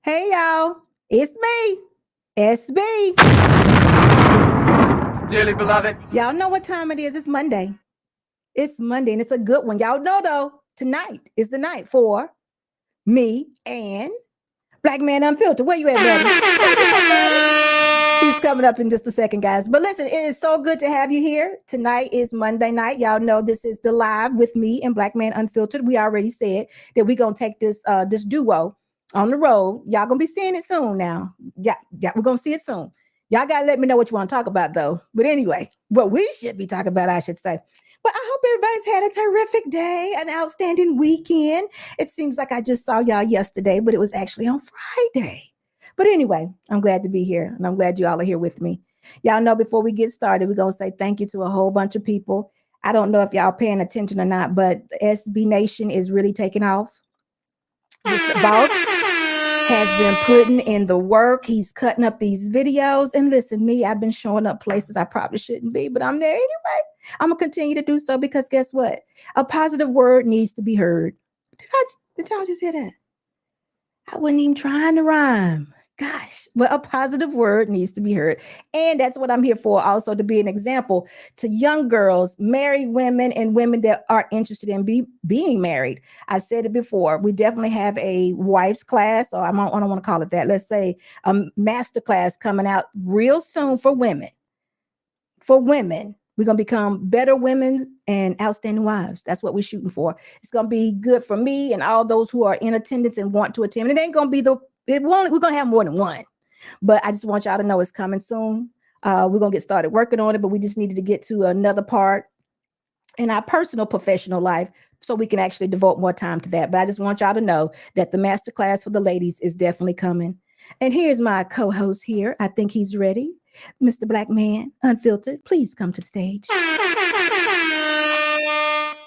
Hey y'all, it's me, SB. Dearly beloved. Y'all know what time it is. It's Monday. It's Monday, and it's a good one. Y'all know though, tonight is the night for me and Black Man Unfiltered. Where you at, buddy? He's coming up in just a second, guys. But listen, it is so good to have you here. Tonight is Monday night. Y'all know this is the live with me and Black Man Unfiltered. We already said that we're gonna take this duo on the road. Y'all gonna be seeing it soon now. Yeah, we're gonna see it soon. Y'all gotta let me know what you want to talk about though. But anyway, what we should be talking about, I should say. But I hope everybody's had a terrific day, an outstanding weekend. It seems like I just saw y'all yesterday, but it was actually on Friday. But anyway, I'm glad to be here, and I'm glad you all are here with me. Y'all know before we get started, we're going to say thank you to a whole bunch of people. I don't know if y'all paying attention or not, but SB Nation is really taking off. Mr. Boss has been putting in the work. He's cutting up these videos. And listen, me, I've been showing up places I probably shouldn't be, but I'm there anyway. I'm going to continue to do so because guess what? A positive word needs to be heard. Did y'all just hear that? I wasn't even trying to rhyme. Gosh, but a positive word needs to be heard. And that's what I'm here for, also to be an example to young girls, married women, and women that are interested in being married. I've said it before. We definitely have a wife's class, or I don't want to call it that. Let's say a master class coming out real soon for women. For women. We're going to become better women and outstanding wives. That's what we're shooting for. It's going to be good for me and all those who are in attendance and want to attend. It ain't going to be we're going to have more than one. But I just want y'all to know it's coming soon. We're going to get started working on it, but we just needed to get to another part in our personal professional life so we can actually devote more time to that. But I just want y'all to know that the masterclass for the ladies is definitely coming. And here's my co-host here. I think he's ready. Mr. Black Man Unfiltered, please come to the stage.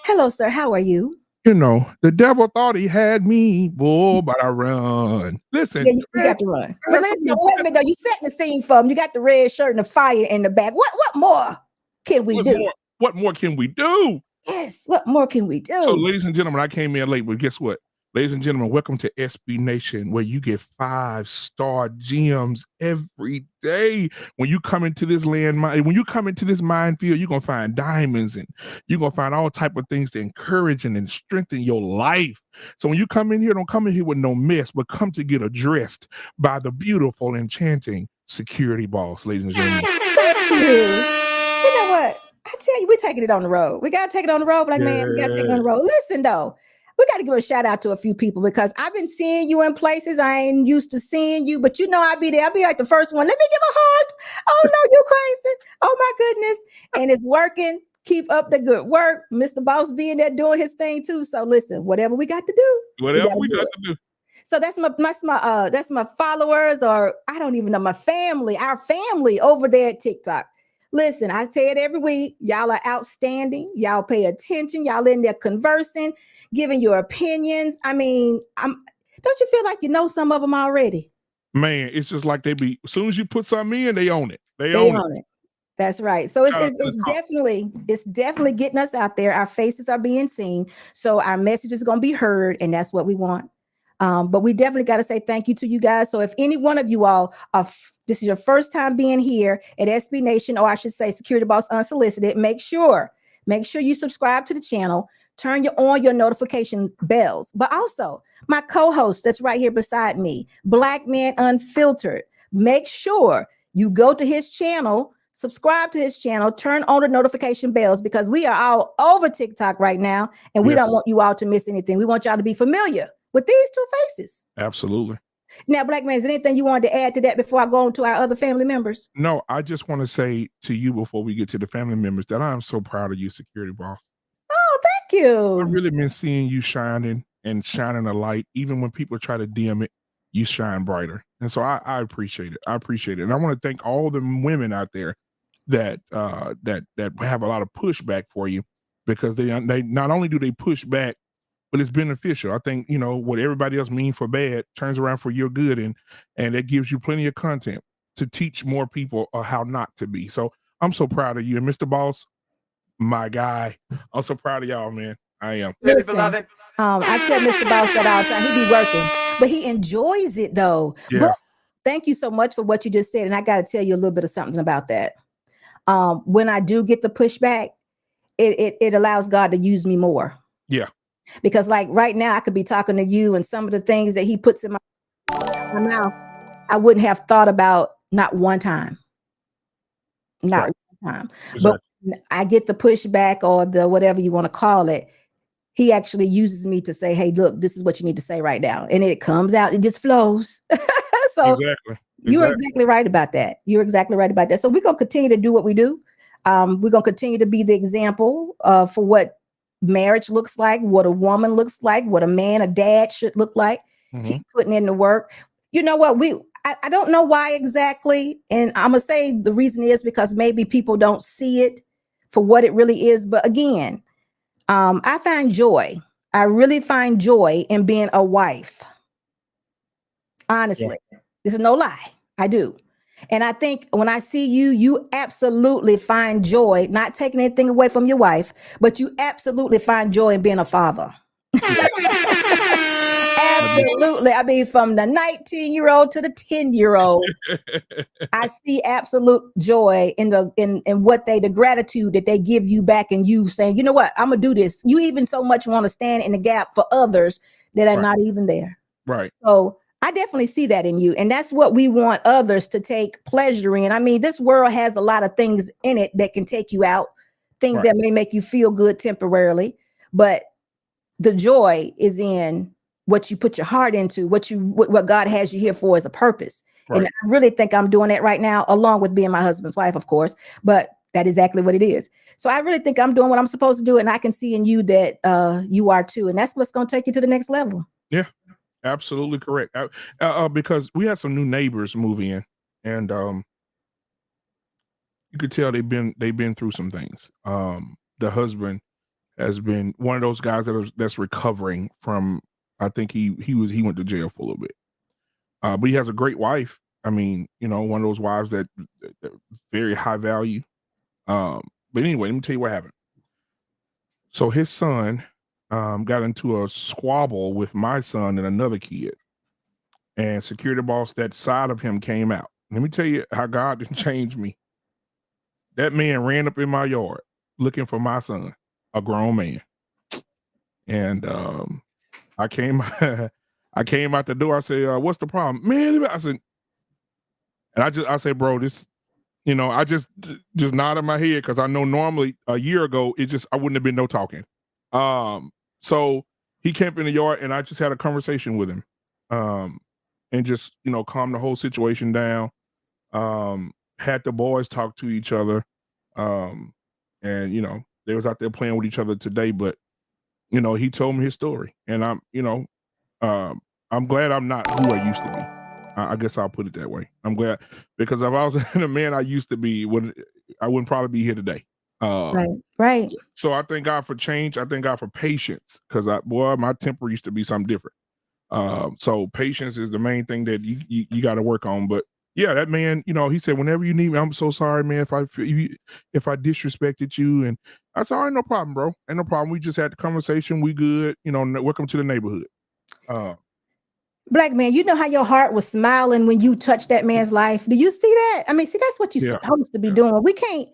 Hello, sir. How are you? You know, the devil thought he had me, boy, but I run. Listen, yeah, you got to run. But listen, wait a minute, though. You setting the scene for him. You got the red shirt and the fire in the back. What more can we do? What more can we do? Yes, what more can we do? So, ladies and gentlemen, I came in late, but guess what? Ladies and gentlemen, welcome to SB Nation, where you get 5-star gems every day. When you come into this when you come into this minefield, you're gonna find diamonds and you're gonna find all type of things to encourage and strengthen your life. So when you come in here, don't come in here with no mess, but come to get addressed by the beautiful, enchanting security boss, ladies and gentlemen. Thank you. You know what? I tell you, we're taking it on the road. We gotta take it on the road, Black Man. We gotta take it on the road. Listen, though. We got to give a shout out to a few people because I've been seeing you in places I ain't used to seeing you, but you know I'll be there. I'll be like the first one. Let me give a heart. Oh no, you crazy. Oh my goodness. And it's working. Keep up the good work. Mr. Boss being there doing his thing too. So listen, whatever we got to do. Whatever we got to do. So that's my followers, or I don't even know, my family, our family over there at TikTok. Listen, I say it every week. Y'all are outstanding. Y'all pay attention. Y'all in there conversing, giving your opinions. I mean, don't you feel like you know some of them already? Man, it's just like as soon as you put something in, they own it. They own it. That's right. So it's definitely getting us out there. Our faces are being seen. So our message is going to be heard, and that's what we want. But we definitely got to say thank you to you guys. So if any one of you all this is your first time being here at SB Nation, or I should say Security Boss Unsolicited, make sure you subscribe to the channel, turn on your notification bells. But also my co-host that's right here beside me, Black Man Unfiltered, make sure you go to his channel, subscribe to his channel, turn on the notification bells, because we are all over TikTok right now, and we don't want you all to miss anything. We want y'all to be familiar with these two faces. Absolutely. Now, Black Man, is there anything you wanted to add to that before I go on to our other family members? No, I just want to say to you before we get to the family members that I am so proud of you, Security Boss. Oh, thank you. I've really been seeing you shining a light. Even when people try to dim it, you shine brighter. And so I appreciate it. I appreciate it. And I want to thank all the women out there that have a lot of pushback for you, because they not only do they push back, but it's beneficial. I think, what everybody else mean for bad turns around for your good, and it gives you plenty of content to teach more people how not to be. So I'm so proud of you. And Mr. Boss, my guy, I'm so proud of y'all, man. I am. Listen, beloved. I tell Mr. Boss that all the time. He be working. but he enjoys it though. Yeah. But thank you so much for what you just said. And I got to tell you a little bit of something about that. When I do get the pushback, it allows God to use me more. Yeah. Because like right now, I could be talking to you, and some of the things that he puts in my mouth, I wouldn't have thought about not one time. Not Right. one time. Exactly. But when I get the pushback or the whatever you want to call it, he actually uses me to say, hey, look, this is what you need to say right now. And it comes out, it just flows. So Exactly. you're exactly right about that. You're exactly right about that. So we're going to continue to do what we do. We're going to continue to be the example for what marriage looks like, what a woman looks like, what a man, a dad should look like. Keep putting in the work. You know what? I don't know why exactly. And I'm going to say the reason is because maybe people don't see it for what it really is. But again, I find joy. I really find joy in being a wife. Honestly, this is no lie. I do. And I think when I see you, you absolutely find joy, not taking anything away from your wife, but you absolutely find joy in being a father. Absolutely. I mean, from the 19-year-old to the 10-year-old, I see absolute joy in the gratitude that they give you back, and you saying, you know what, I'm gonna do this. You even so much want to stand in the gap for others that are not even there. Right. So I definitely see that in you. And that's what we want others to take pleasure in. I mean, this world has a lot of things in it that can take you out, things that may make you feel good temporarily, but the joy is in what you put your heart into, what God has you here for as a purpose. Right. And I really think I'm doing that right now, along with being my husband's wife, of course, but that's exactly what it is. So I really think I'm doing what I'm supposed to do. And I can see in you that you are too. And that's what's going to take you to the next level. Yeah, absolutely correct. Because we had some new neighbors move in, and you could tell they've been through some things. The husband has been one of those guys that's recovering from. I think he went to jail for a little bit, but he has a great wife. I mean, you know, one of those wives that very high value. But anyway, let me tell you what happened. So his son got into a squabble with my son and another kid, and security boss that side of him came out. Let me tell you how God didn't change me. That man ran up in my yard looking for my son, a grown man. And I came I came out the door. I said, what's the problem? Man, I said, and I said, bro, this, you know, I just nodded my head because I know normally a year ago, I wouldn't have been no talking. So he came in the yard and I just had a conversation with him. And just, you know, calm the whole situation down. Had the boys talk to each other. And, you know, they was out there playing with each other today, but, you know, he told me his story, and I'm, you know, I'm glad I'm not who I used to be. I guess I'll put it that way. I'm glad, because if I was the man I used to be, I wouldn't probably be here today. Right. So I thank God for change. I thank God for patience, because my temper used to be something different. So patience is the main thing that you got to work on. But yeah, that man, you know, he said, whenever you need me, I'm so sorry, man, if I disrespected you. And I said, all right, no problem, bro. Ain't no problem. We just had the conversation. We good. You know, welcome to the neighborhood. Black man, you know how your heart was smiling when you touched that man's life. Do you see that? I mean, see, that's what you're supposed to be doing. We can't.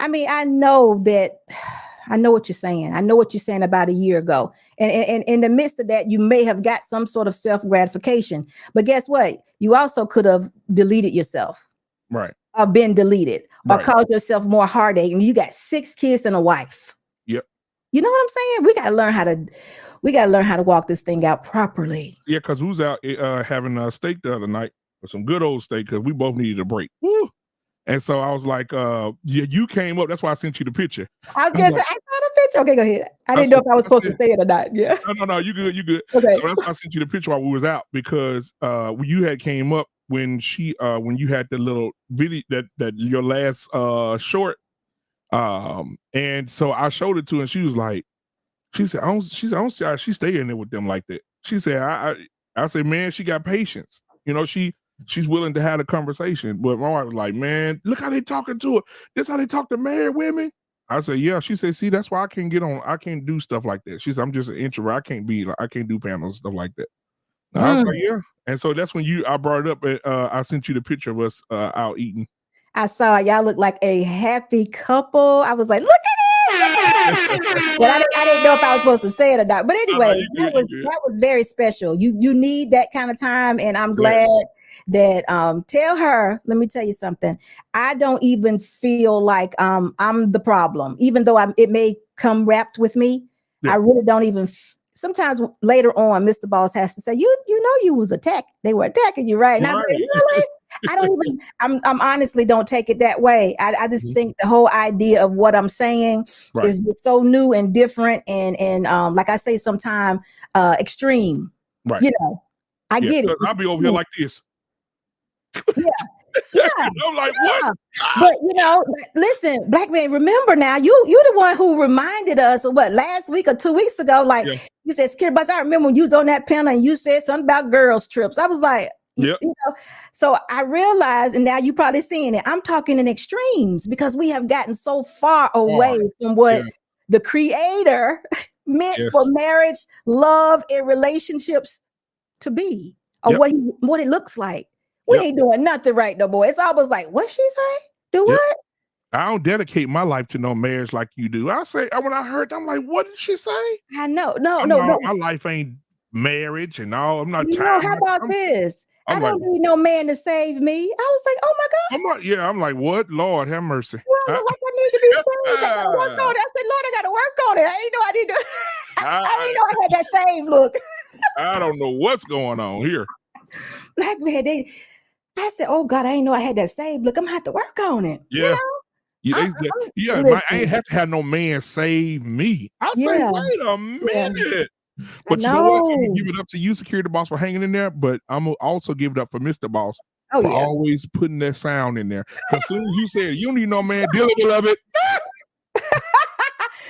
I mean, I know what you're saying. I know what you're saying about a year ago. And in the midst of that, you may have got some sort of self-gratification. But guess what? You also could have deleted yourself. Right. Or been deleted. Or caused yourself more heartache. And you got 6 kids and a wife. Yep. You know what I'm saying? We gotta learn how to walk this thing out properly. Yeah, because we was out having a steak the other night, some good old steak, because we both needed a break. Woo! And so I was like, you came up. That's why I sent you the picture. I was going to say, I saw the picture. Okay, go ahead. I didn't know if I was supposed to say it or not. Yeah. No, you good. Okay. So that's why I sent you the picture while we was out, because you had came up when you had the little video that your last short. And so I showed it to her, and she was like, she said, I don't see how she stay in there with them like that. She said, I said, man, she got patience. You know, she's willing to have a conversation. But my wife was like, man, look how they talking to her. This how they talk to married women. I said, yeah. She said, see, that's why I can't do stuff like that. She said, I'm just an introvert. I can't do panels and stuff like that. I was like, yeah. And so that's when I brought it up and I sent you the picture of us out eating. I saw y'all look like a happy couple. I was like, look at it. But I didn't know if I was supposed to say it or not. But anyway, that was very special. You need that kind of time. And I'm glad that tell her, let me tell you something. I don't even feel like I'm the problem, even though it may come wrapped with me. Yeah. I really don't even sometimes later on, Mr. Boss has to say, you know, you was attacked. They were attacking you, right? And I'm like, really? I don't even, I'm honestly don't take it that way. I just think the whole idea of what I'm saying is just so new and different. And like I say, sometimes extreme, you know, I get it. I'll be over here like this. Yeah. I'm like, what? But you know, listen, Black man, remember now, you're the one who reminded us of what last week or 2 weeks ago. Like you said, Security Bus. I remember when you was on that panel and you said something about girls' trips. I was like, you know, so I realized, and now you probably seeing it. I'm talking in extremes because we have gotten so far away from what the Creator meant for marriage, love, and relationships to be, or what it looks like. We ain't doing nothing right no more. It's almost like, what she say? Do what? I don't dedicate my life to no marriage like you do. I say, when I heard that, I'm like, what did she say? I know. No. My life ain't marriage and all. I'm not tired. How about this? I don't need no man to save me. I was like, oh my God. I'm like, what? Lord have mercy. Well, like I need to be saved. I gotta work on it. I said, Lord, I gotta work on it. I didn't know I need to. I didn't know I had that saved look. I don't know what's going on here. Black man, I said, oh God, I didn't know I had that saved look. I'm gonna have to work on it. Yeah. You know? I ain't have to have no man save me. I say, wait a minute. But you know what? I'm gonna give it up to you, Security Boss, for hanging in there. But I'm gonna also give it up for Mr. Boss for always putting that sound in there. Because as soon as you said you don't need no man, deal with it.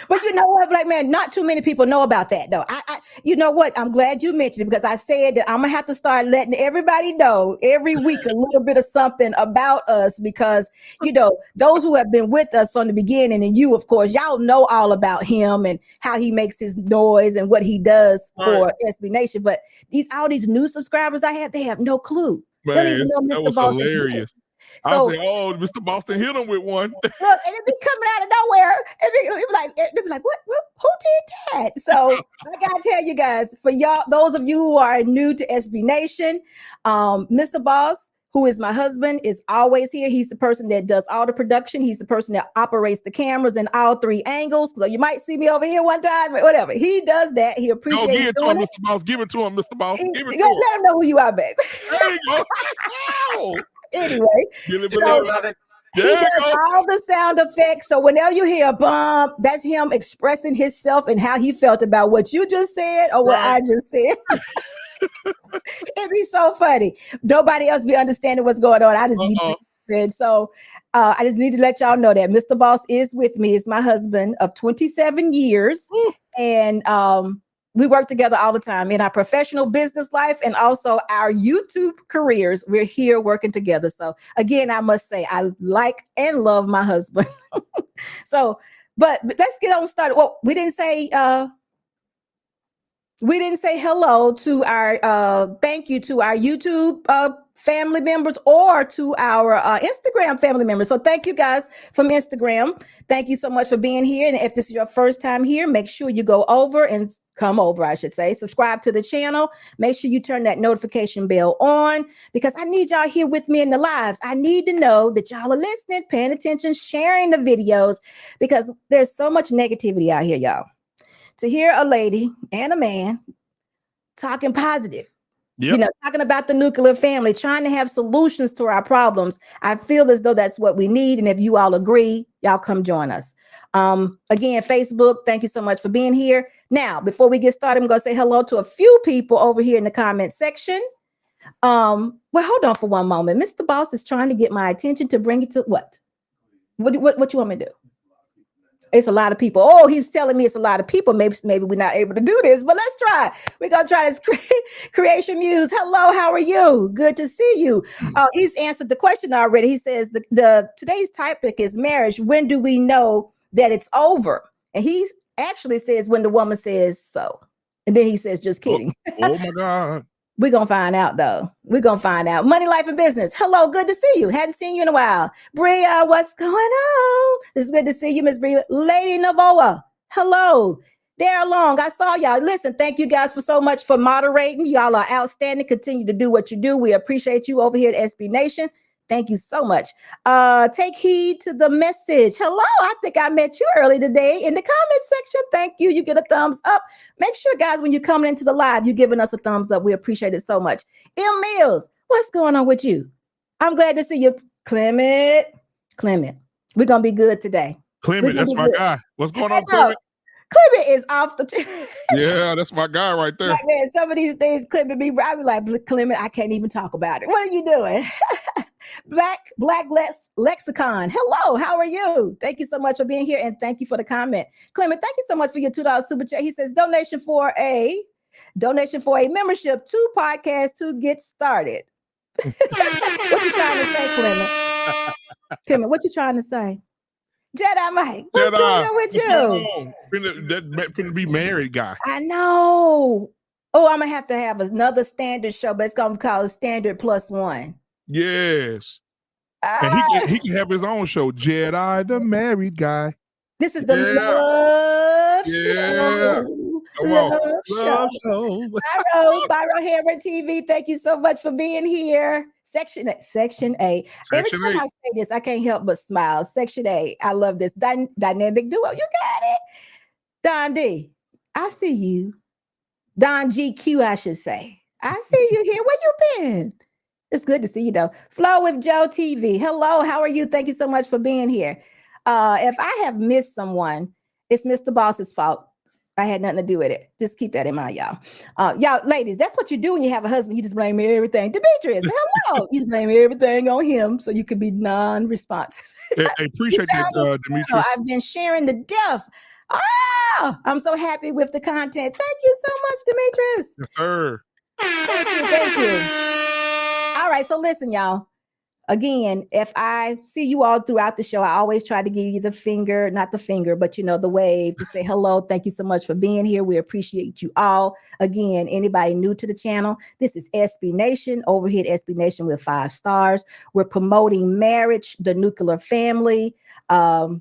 But you know what, Black man, not too many people know about that though. I you know what? I'm glad you mentioned it because I said that I'm gonna have to start letting everybody know every week a little bit of something about us because you know those who have been with us from the beginning, and you, of course, y'all know all about him and how he makes his noise and what he does for SB Nation. But all these new subscribers I have, they have no clue. Man, don't even know Mr. that was Boston hilarious. So, I say, oh, Mr. Boston hit him with one. Look, and it be coming out of nowhere. It be like, what? Who did that? So I gotta tell you guys, for y'all, those of you who are new to SB Nation, Mr. Boss, who is my husband, is always here. He's the person that does all the production. He's the person that operates the cameras in all three angles. So you might see me over here one time, but whatever. He does that. He appreciates it. Give it to him, Mr. Boss. Give it to him, Mr. Boss. Give it to him. Let him know who you are, baby. There you go. Anyway, he does all the sound effects. So whenever you hear a bump, that's him expressing himself and how he felt about what you just said or what I just said. It'd be so funny. Nobody else be understanding what's going on. I just need so I just need to let y'all know that Mr. Boss is with me. It's my husband of 27 years. And we work together all the time in our professional business life and also our YouTube careers. We're here working together. So again, I must say I like and love my husband. So, but let's get on started. Well, we didn't say hello to our thank you to our YouTube family members or to our Instagram family members. So thank you guys from Instagram. Thank you so much for being here. And if this is your first time here, make sure you go over and subscribe to the channel. Make sure you turn that notification bell on because I need y'all here with me in the lives. I need to know that y'all are listening, paying attention, sharing the videos because there's so much negativity out here, y'all. To hear a lady and a man talking positive, talking about the nuclear family, trying to have solutions to our problems, I feel as though that's what we need. And if you all agree, y'all come join us. Again, Facebook, thank you so much for being here. Now, before we get started, I'm going to say hello to a few people over here in the comment section. Well, hold on for one moment. Mr. Boss is trying to get my attention to bring it to what? What you want me to do? It's a lot of people. Oh, he's telling me it's a lot of people. Maybe we're not able to do this, but let's try. We're going to try this. Creation Muse. Hello, how are you? Good to see you. He's answered the question already. He says the today's topic is marriage. When do we know that it's over? And he actually says when the woman says so. And then he says, just kidding. Oh my God. We're going to find out, though. We're going to find out. Money, life, and business. Hello. Good to see you. Hadn't seen you in a while. Bria, what's going on? It's good to see you, Miss Bria. Lady Navoa. Hello. Daryl Long, I saw y'all. Listen, thank you guys for so much for moderating. Y'all are outstanding. Continue to do what you do. We appreciate you over here at SB Nation. Thank you so much. Take heed to the message. Hello, I think I met you early today in the comment section. Thank you. You get a thumbs up. Make sure, guys, when you're coming into the live, you're giving us a thumbs up. We appreciate it so much. M. Mills, what's going on with you? I'm glad to see you. Clement, we're going to be good today. Clement, that's my guy. What's going on, Clement? Clement is off the yeah, that's my guy right there. Like, man, some of these things, Clement, I be like, Clement, I can't even talk about it. What are you doing? Black Lexicon. Hello, how are you? Thank you so much for being here, and thank you for the comment. Clement, thank you so much for your $2 super chat. He says donation for a membership to podcast to get started. What you trying to say, Clement? Clement, what you trying to say? Jedi Mike, what's going on with you? Finna be married guy. I know. Oh, I'm gonna have another standard show, but it's gonna be called Standard Plus One. Yes. And he can have his own show, Jedi the Married Guy. This is the love show. Love show. Byro Hammer TV. Thank you so much for being here. Section A. Every time I say this, I can't help but smile. Section A. I love this dynamic duo. You got it. Don D. I see you. Don GQ, I should say. I see you here. Where you been? It's good to see you, though. Flow with Joe TV. Hello, how are you? Thank you so much for being here. If I have missed someone, it's Mr. Boss's fault. I had nothing to do with it. Just keep that in mind, y'all. Y'all, ladies, that's what you do when you have a husband. You just blame everything. Demetrius, hello. You just blame everything on him so you can be non-responsive. I appreciate that, Demetrius. I've been sharing the death. I'm so happy with the content. Thank you so much, Demetrius. Yes, sir. Thank you. All right, so listen, y'all. Again, if I see you all throughout the show, I always try to give you the finger, not the finger, but the wave to say hello. Thank you so much for being here. We appreciate you all. Again, anybody new to the channel, this is SB Nation, over here at SB Nation with 5 stars. We're promoting marriage, the nuclear family, the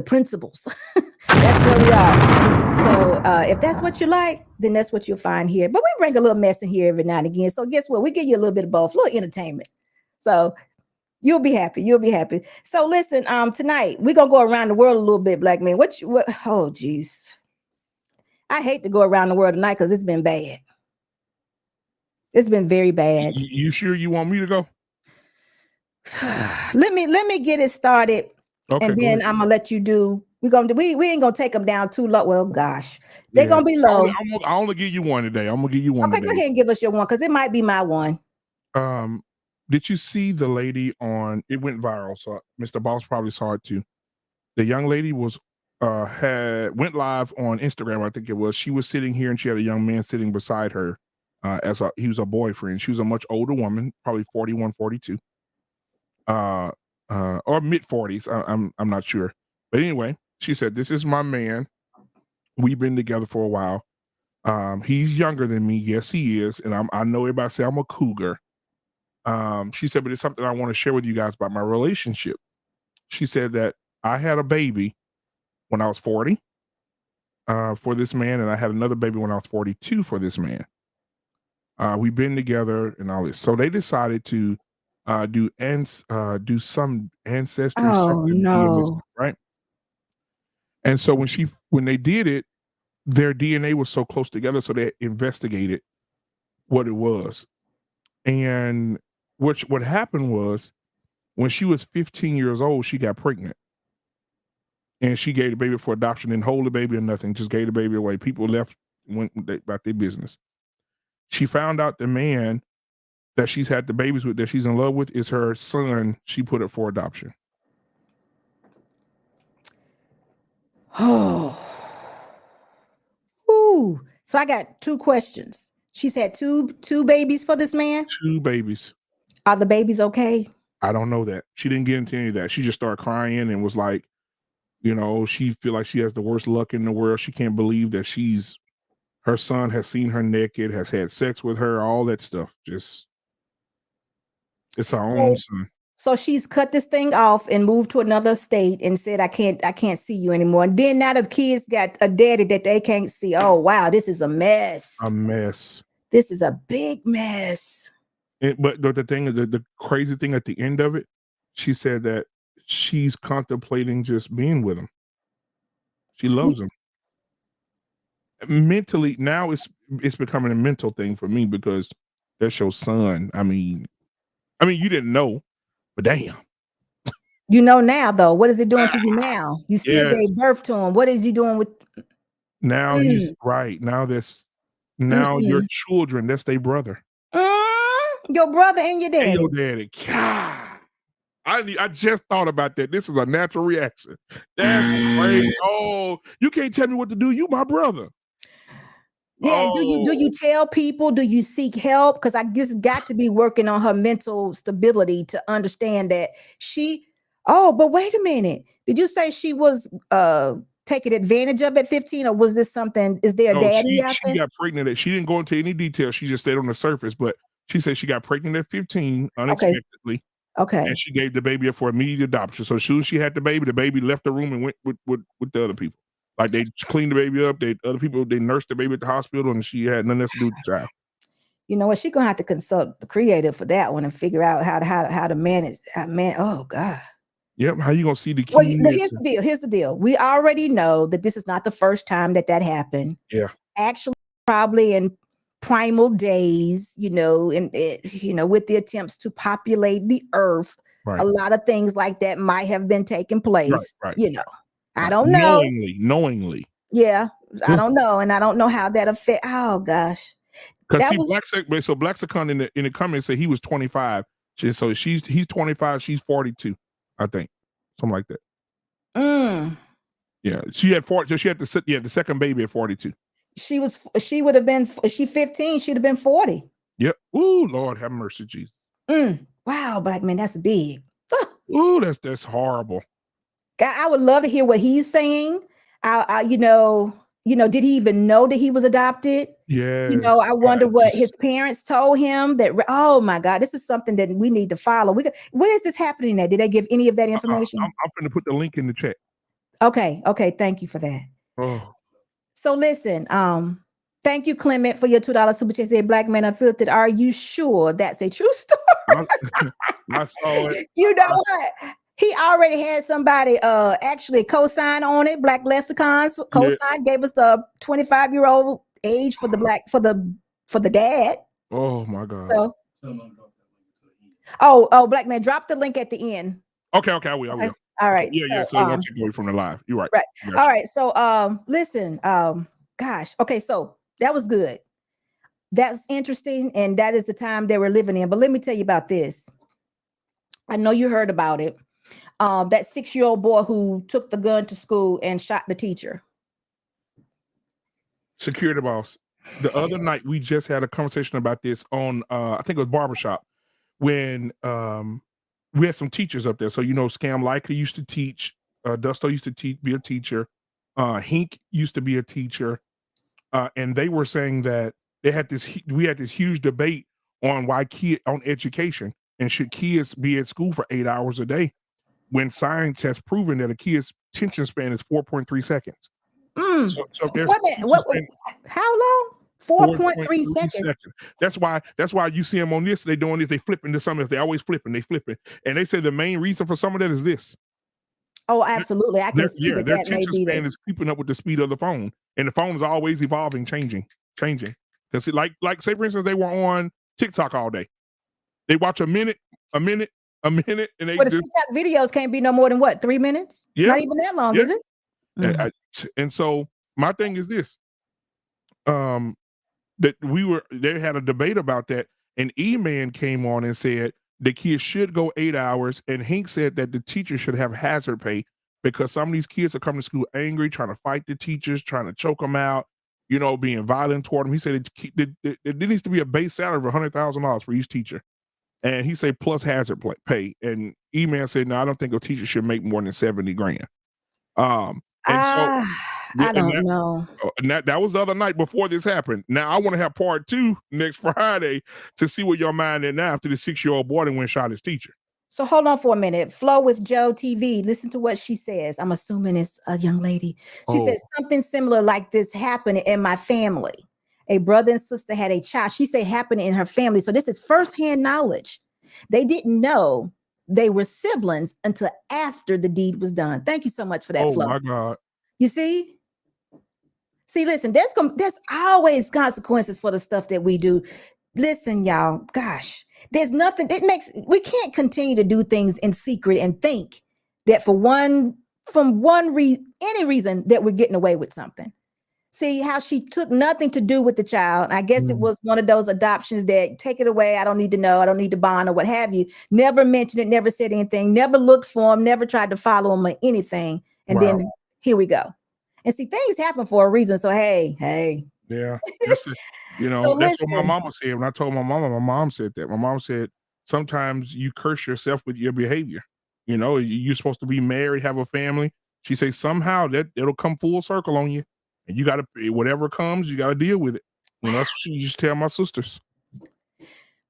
principles. That's where we are. So if that's what you like, then that's what you'll find here. But we bring a little mess in here every now and again. So guess what? We give you a little bit of both, a little entertainment. So you'll be happy. You'll be happy. So listen, tonight we're gonna go around the world a little bit, black man. Oh geez. I hate to go around the world tonight because it's been bad. It's been very bad. You sure you want me to go? Let me get it started. Okay, and then I'm gonna let you do. We ain't gonna take them down too low. Well, gosh, they're gonna be low. I only give you one today. I'm gonna give you one. Okay, today. Go ahead and give us your one because it might be my one. Did you see the lady on? It went viral, so Mr. Boss probably saw it too. The young lady went live on Instagram. I think it was. She was sitting here and she had a young man sitting beside her. He was a boyfriend. She was a much older woman, probably 41, 42. Or mid 40s. I'm not sure. But anyway, she said, "This is my man. We've been together for a while. He's younger than me. Yes, he is. And I know everybody say I'm a cougar." She said, "But it's something I want to share with you guys about my relationship." She said that I had a baby when I was 40 for this man, and I had another baby when I was 42 for this man. We've been together and all this. So they decided to do some ancestry. Oh no! Right. And so when they did it, their DNA was so close together, so they investigated what it was. And what happened was, when she was 15 years old, she got pregnant, and she gave the baby for adoption, didn't hold the baby or nothing, just gave the baby away. People left, went about their business. She found out the man that she's had the babies with, that she's in love with, is her son. She put it for adoption. Oh. Ooh. So I got 2 questions. She's had two babies for this man? 2 babies. Are the babies okay? I don't know that. She didn't get into any of that. She just started crying and was like, she feel like she has the worst luck in the world. She can't believe that she's Her son has seen her naked, has had sex with her, all that stuff. Just it's her own So, son. so she's cut this thing off and moved to another state and said, I can't see you anymore. And then now the kids got a daddy that they can't see. Oh wow, this is a mess. A mess. This is a big mess. But the thing is, the crazy thing at the end of it, she said that she's contemplating just being with him. She loves him. Mentally, now it's becoming a mental thing for me because that's your son. I mean, you didn't know, but damn. You know now though, what is it doing to you now? You still Yeah. gave birth to him. What is you doing with Now he's right. Now your mm-mm. children, that's their brother. Your brother and your And daddy. your daddy. God. I just thought about that. This is a natural reaction. That's crazy. Oh, you can't tell me what to do. You my brother. Yeah, do you Oh, tell people? Do you seek help? Because I guess got to be working on her mental stability to understand that she. Oh, but wait a minute. Did you say she was taking advantage of at 15, or was this something? Is there a no, daddy out she there? got pregnant. She didn't go into any details. She just stayed on the surface, but she said she got pregnant at 15 Okay, unexpectedly, and okay. she gave the baby up for immediate adoption. So as soon as she had the baby left the room and went with the other people. Like they cleaned the baby up. Other people nursed the baby at the hospital, and she had nothing else to do with the child. You know what? She's gonna have to consult the creator for that one and figure out how to manage. Oh God. Yep. How you gonna see the Well, kids? here's the deal. Here's the deal. We already know that this is not the first time that happened. Yeah. Actually, probably in primal days, and with the attempts to populate the earth, Right. a lot of things like that might have been taking place. Right. I Right. don't know. Knowingly. Yeah, I don't know, and I don't know how that affect. Oh gosh, Because that see, was Blacksicon in the comments said he was 25. So he's 25, she's 42, I think. Something like that. Yeah. She had 40, so she had the second baby at 42. She would have been. She 15. She'd have been 40. Yep. Ooh, Lord have mercy, Jesus. Wow, black man, that's big. Ooh, that's horrible. I would love to hear what he's saying. Did he even know that he was adopted? Yes. I wonder what his parents told him that, oh my God, this is something that we need to follow. Where is this happening at? Did they give any of that information? I'm going to put the link in the chat. Okay. Thank you for that. Oh. So listen, thank you, Clement, for your $2 super chat. Said Black Man Unfiltered. Are you sure that's a true story? I saw it. You know what? He already had somebody actually co-sign on it. Black Lexicons co-sign, gave us the 25-year-old age for the dad. Oh my God. So, oh, Black Man, drop the link at the end. Okay, I will. All right. Yeah. So it won't take away from the live. You're right. Right. All right. So listen, gosh. Okay, so that was good. That's interesting, and that is the time they were living in. But let me tell you about this. I know you heard about it. That 6-year-old boy who took the gun to school and shot the teacher. Security boss. The other night we just had a conversation about this on I think it was Barbershop when we had some teachers up there. So Scam Leica used to teach, Dusto used to be a teacher, Hink used to be a teacher, and they were saying that we had this huge debate on on education and should kids be at school for 8 hours a day when science has proven that a kid's attention span is 4.3 seconds. So how long? 4.3 seconds. That's why you see them on this. They doing this. They flipping to something. They always flipping. They flipping, and they say the main reason for some of that is this. Oh, absolutely. I can see their that may attention be span is keeping up with the speed of the phone, and the phone is always evolving, changing. Because like say for instance, they were on TikTok all day. They watch a minute, and they the TikTok videos can't be no more than what, 3 minutes? Yeah, not even that long, is it? And so my thing is this. That they had a debate about that, and E-Man came on and said the kids should go 8 hours, and Hink said that the teacher should have hazard pay because some of these kids are coming to school angry, trying to fight the teachers, trying to choke them out, being violent toward them. He said there needs to be a base salary of $100,000 for each teacher, and he said plus hazard pay. And E-Man said, no, I don't think a teacher should make more than $70,000. Yeah, I don't know. and that was the other night before this happened. Now I want to have part 2 next Friday to see what your mind is now after the 6-year-old boy that went and shot his teacher. So hold on for a minute. Flow with Joe TV. Listen to what she says. I'm assuming it's a young lady. She Oh. says something similar like this happened in my family. A brother and sister had a child. She said happened in her family. So this is firsthand knowledge. They didn't know they were siblings until after the deed was done. Thank you so much for that, Oh Flow. my God. You see? See, listen, there's always consequences for the stuff that we do. Listen, y'all, gosh, there's nothing, we can't continue to do things in secret and think that any reason that we're getting away with something. See how she took nothing to do with the child. I guess it was one of those adoptions that take it away. I don't need to know. I don't need to bond or what have you. Never mentioned it, never said anything, never looked for him, never tried to follow him or anything. And then here we go. And see, things happen for a reason. So, hey. Yeah. That's it. So That's what my listen. mama said. When I told my mom said that. My mom said, sometimes you curse yourself with your behavior. You're supposed to be married, have a family. She said, somehow that it'll come full circle on you. And you got to, whatever comes, you got to deal with it. That's what she used to tell my sisters.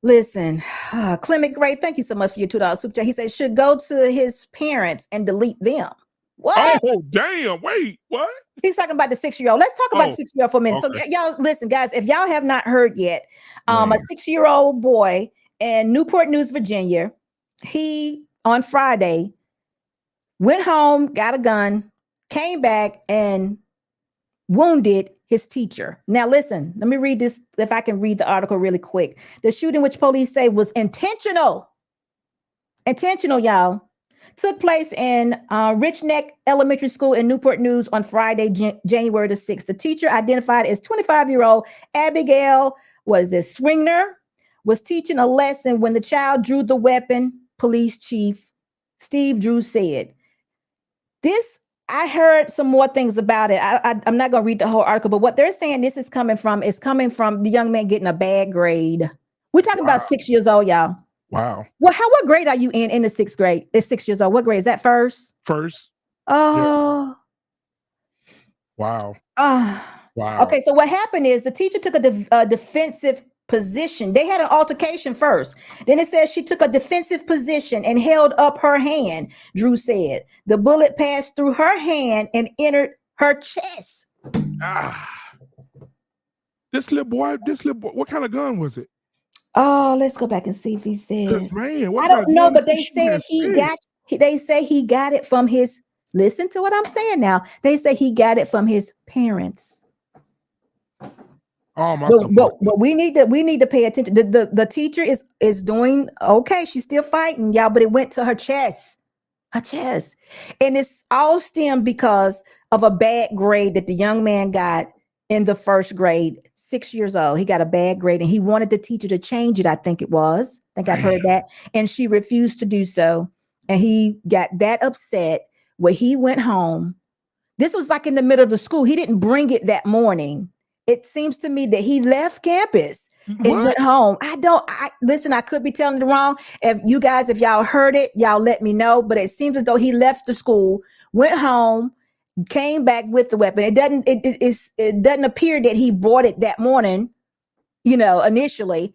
Listen, Clement Gray, thank you so much for your $2 super chat. He said, should go to his parents and delete them. What? Oh, damn. Wait, what? He's talking about the 6-year-old. Let's talk about the 6-year-old for a minute. Okay. So y'all, listen, guys, if y'all have not heard yet, a 6-year-old boy in Newport News, Virginia, he, on Friday, went home, got a gun, came back, and wounded his teacher. Now, listen, let me read this, if I can read the article really quick. The shooting, which police say was intentional, y'all, took place in Rich Neck Elementary School in Newport News on Friday, January the 6th. The teacher, identified as 25-year-old Abigail, Swingner, was teaching a lesson when the child drew the weapon, Police Chief Steve Drew said. I heard some more things about it. I'm not going to read the whole article, but what they're saying this is coming from the young man getting a bad grade. We're talking about 6 years old, y'all. Wow. Well, what grade are you in the 6th grade? It's 6 years old. What grade is that? First? Oh. Yeah. Wow. Wow. Okay, so what happened is the teacher took a defensive position. They had an altercation first. Then it says she took a defensive position and held up her hand, Drew said. The bullet passed through her hand and entered her chest. This little boy, what kind of gun was it? Oh, let's go back and see if he says. Man, I don't know, but they said they say he got it from his, listen to what I'm saying now. They say he got it from his parents. Oh, my but we need to pay attention. The teacher is doing okay. She's still fighting, y'all, but it went to her chest. And it's all stemmed because of a bad grade that the young man got in the 1st grade, 6 years old. He got a bad grade and he wanted the teacher to change it. I think I've heard that. And she refused to do so. And he got that upset where he went home. This was like in the middle of the school. He didn't bring it that morning. It seems to me that he left campus and went home. Listen, I could be telling it wrong. If y'all heard it, y'all let me know. But it seems as though he left the school, went home, came back with the weapon. It doesn't appear that he bought it that morning, initially.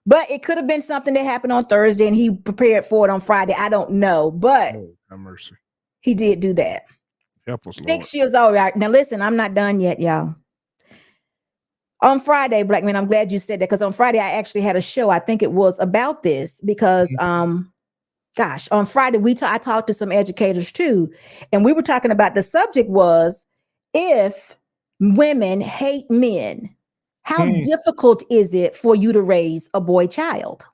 But it could have been something that happened on Thursday and he prepared for it on Friday. I don't know. But have mercy. He did do that. Help us, Lord. 6 years old. Now listen, I'm not done yet, y'all. On Friday, Black Man, I'm glad you said that because on Friday I actually had a show. I think it was about this because, on Friday I talked to some educators too, and we were talking about the subject was if women hate men, how difficult is it for you to raise a boy child?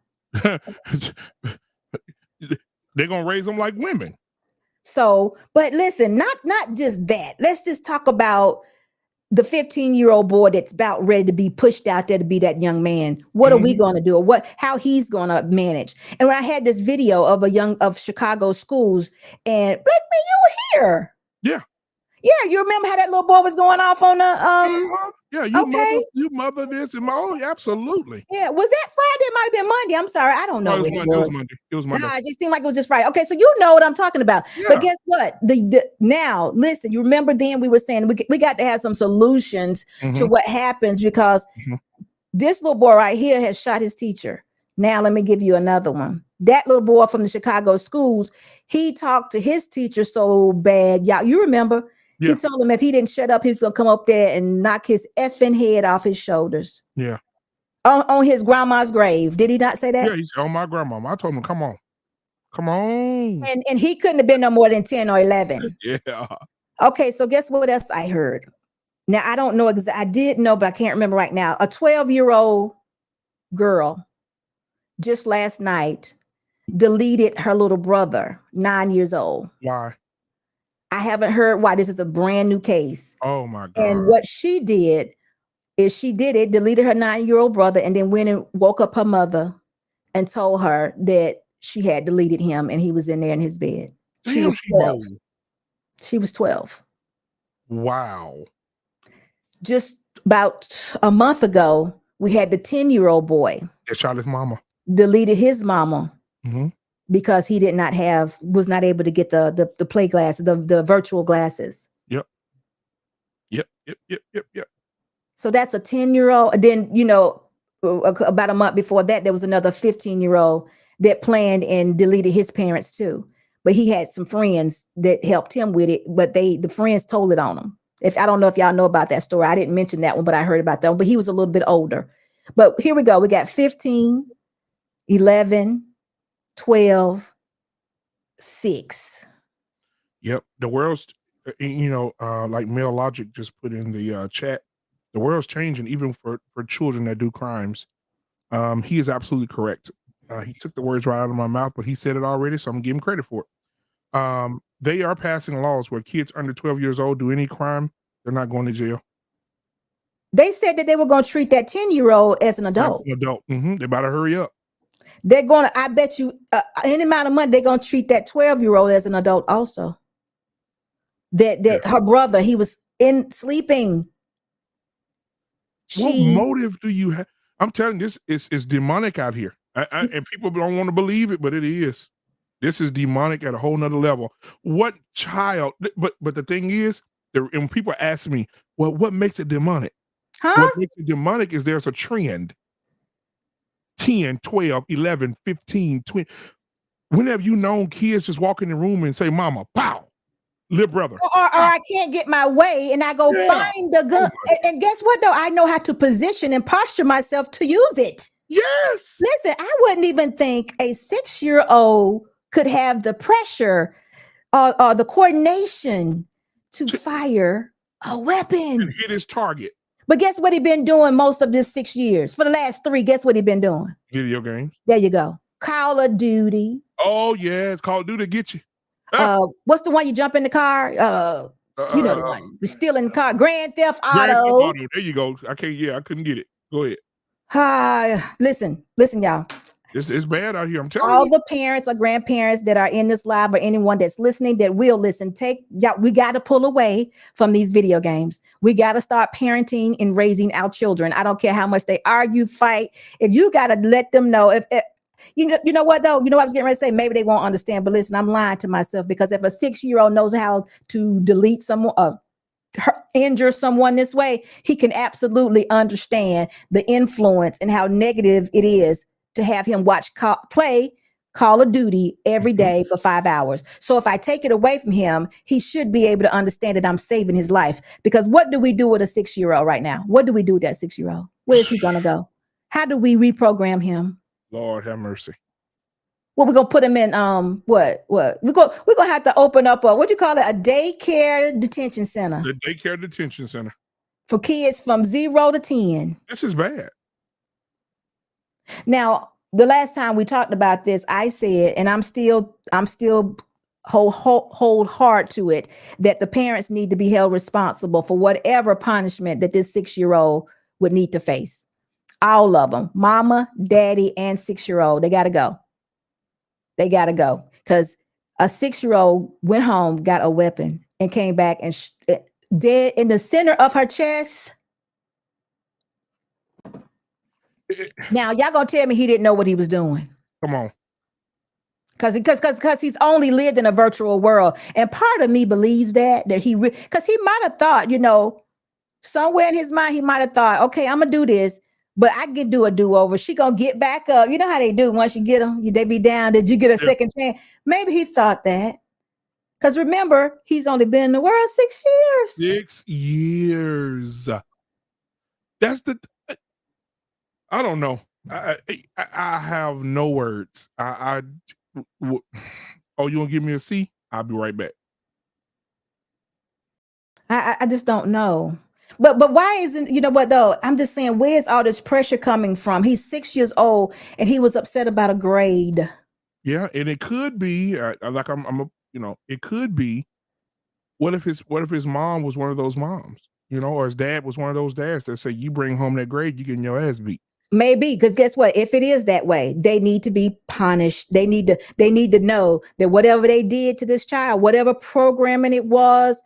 They're gonna raise them like women. So, but listen, not just that. Let's just talk about the 15-year-old boy that's about ready to be pushed out there to be that young man. What are we going to do? Or how he's going to manage? And when I had this video of Chicago schools, and Black Man, you were here. Yeah. Yeah, you remember how that little boy was going off on the Yeah, Okay. you mother this and oh, absolutely. Yeah. Was that Friday? It might have been Monday. I'm sorry. I don't No, know it was when it Monday. It was. was Monday. It was Monday. It just seemed like it was just Friday. Okay, so you know what I'm talking about. But Yeah. guess what? Now, listen, you remember then we were saying we got to have some solutions to what happens because this little boy right here has shot his teacher. Now, let me give you another one. That little boy from the Chicago schools, he talked to his teacher so bad. Y'all, you remember? Yeah. He told him if he didn't shut up, he's going to come up there and knock his effing head off his shoulders. Yeah. On his grandma's grave. Did he not say that? Yeah, he said, "Oh, my grandmama." I told him, "Come on. Come on." And he couldn't have been no more than 10 or 11. Yeah. Okay, so guess what else I heard? Now, I don't know I did know, but I can't remember right now. A 12-year-old girl just last night deleted her little brother, 9 years old. Why? I haven't heard why. This is a brand new case. Oh my God. And what she did is deleted her 9-year-old brother and then went and woke up her mother and told her that she had deleted him and he was in there in his bed. She was 12. She was 12. Wow. Just about a month ago, we had the 10-year-old boy. That shot his mama. Deleted his mama because he was not able to get the play glasses, the virtual glasses. Yep. So that's a 10-year-old. Then, about a month before that, there was another 15-year-old that planned and deleted his parents too. But he had some friends that helped him with it, but the friends told it on him. I don't know if y'all know about that story. I didn't mention that one, but I heard about that one. But he was a little bit older. But here we go. We got 15, 11, 12, 6. Yep. The world's, like Male Logic just put in the chat, the world's changing even for children that do crimes. He is absolutely correct. He took the words right out of my mouth, but he said it already, so I'm gonna give him credit for it. They are passing laws where kids under 12 years old do any crime, they're not going to jail. They said that they were going to treat that 10-year-old as an adult. They better hurry up. They're going to, I bet you, any amount of money, they're going to treat that 12-year-old as an adult also. Her brother, he was sleeping. What motive do you have? I'm telling you, this is demonic out here. And people don't want to believe it, but it is. This is demonic at a whole nother level. What child? But the thing is, when people ask me, well, what makes it demonic? What makes it demonic is there's a trend. 10, 12, 11, 15, 20. When have you known kids just walk in the room and say, "Mama, pow, little brother"? Or I can't get my way and I go find the gun. And guess what, though? I know how to position and posture myself to use it. Yes. Listen, I wouldn't even think a 6-year-old could have the pressure or the coordination to fire a weapon. And hit his target. But guess what he been doing most of this 6 years? For the last 3, guess what he been doing? Video games. There you go. Call of Duty. Oh, yes. Call of Duty get you. What's the one you jump in the car? You know the one. You're stealing the car. Grand Theft Auto. There you go. I couldn't get it. Go ahead. Listen, y'all. It's bad out here. I'm telling you. All the parents or grandparents that are in this live or anyone that's listening that will listen, we got to pull away from these video games. We got to start parenting and raising our children. I don't care how much they argue, fight. If you got to let them know, if you know what though, I was getting ready to say, maybe they won't understand, but listen, I'm lying to myself because if a 6-year-old knows how to delete someone, injure someone this way, he can absolutely understand the influence and how negative it is to have him play Call of Duty every day for 5 hours. So if I take it away from him, he should be able to understand that I'm saving his life. Because what do we do with a 6-year-old right now? What do we do with that 6-year-old? Where is he going to go? How do we reprogram him? Lord have mercy. Well, we're gonna put him in what? We're gonna have to open up a daycare detention center. The daycare detention center for kids from 0 to 10. This is bad. Now, the last time we talked about this, I said, and I'm still hold hard to it, that the parents need to be held responsible for whatever punishment that this 6-year-old would need to face. All of them, mama, daddy, and 6-year-old, they got to go. They got to go because a 6-year-old went home, got a weapon, and came back and dead in the center of her chest. Now y'all gonna tell me he didn't know what he was doing. Come on. Because he's only lived in a virtual world. And part of me believes that he because he might have thought, somewhere in his mind, he might have thought, okay, I'm gonna do this, but I can do a do-over. She gonna get back up. You know how they do once you get them, they be down. Did you get a second chance? Maybe he thought that. Because remember, he's only been in the world 6 years. 6 years. That's I don't know. I have no words. Oh, you gonna give me a C? I'll be right back. I just don't know. But why isn't, you know what though? I'm just saying, where's all this pressure coming from? He's 6 years old and he was upset about a grade. Yeah, and it could be like it could be. What if his mom was one of those moms, or his dad was one of those dads that say, you bring home that grade, you getting your ass beat. Maybe, because guess what? If it is that way, they need to be punished. They need to know that whatever they did to this child, whatever programming it was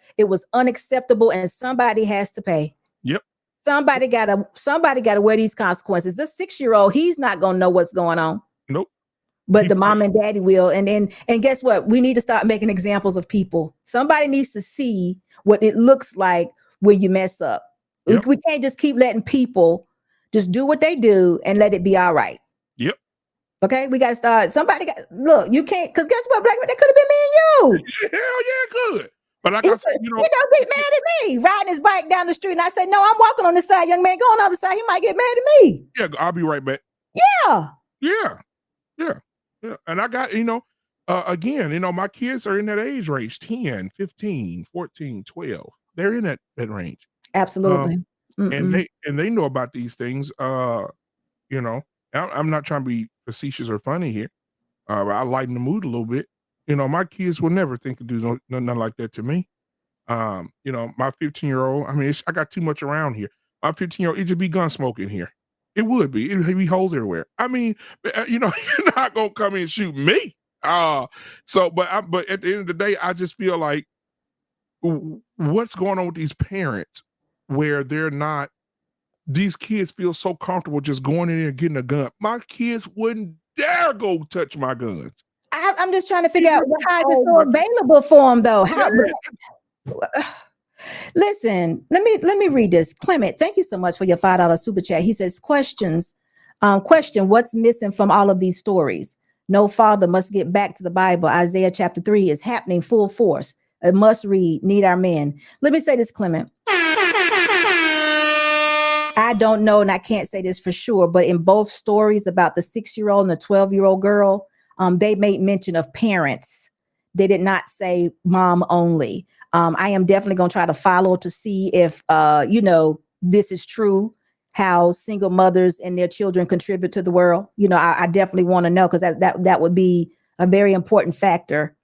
unacceptable, and somebody has to pay. Yep. Somebody gotta wear these consequences. This 6-year-old, he's not gonna know what's going on. Nope. But the mom and daddy will. And guess what? We need to start making examples of people. Somebody needs to see what it looks like when you mess up. Yep. We can't just keep letting people just do what they do and let it be all right. Yep. Okay, we got to start. Look, you can't, because guess what, Black, that could have been me and you. Hell yeah, it could. But like I said, get mad at me riding his bike down the street, and I said, "No, I'm walking on this side, young man. Go on the other side. He might get mad at me." Yeah, I'll be right back. Yeah. And I got, again, my kids are in that age range, 10, 15, 14, 12. They're in that range. Absolutely. And they know about these things. I'm not trying to be facetious or funny here. But I lighten the mood a little bit. My kids will never think to do nothing like that to me. My 15-year-old, I got too much around here. My 15-year-old, it just be gun smoking here. It would be. It'd be holes everywhere. You're not gonna come in and shoot me. But at the end of the day, I just feel like what's going on with these parents where these kids feel so comfortable just going in there and getting a gun. My kids wouldn't dare go touch my guns. I'm just trying to figure out how is this so available for them though? Listen, let me read this. Clement, thank you so much for your $5 super chat. He says, question, what's missing from all of these stories? No father must get back to the Bible. Isaiah chapter 3 is happening full force. A must read, need our men. Let me say this, Clement. I don't know, and I can't say this for sure, but in both stories about the 6-year-old and the 12-year-old girl, they made mention of parents. They did not say mom only. I am definitely going to try to follow to see if, this is true, how single mothers and their children contribute to the world. I definitely want to know, because that would be a very important factor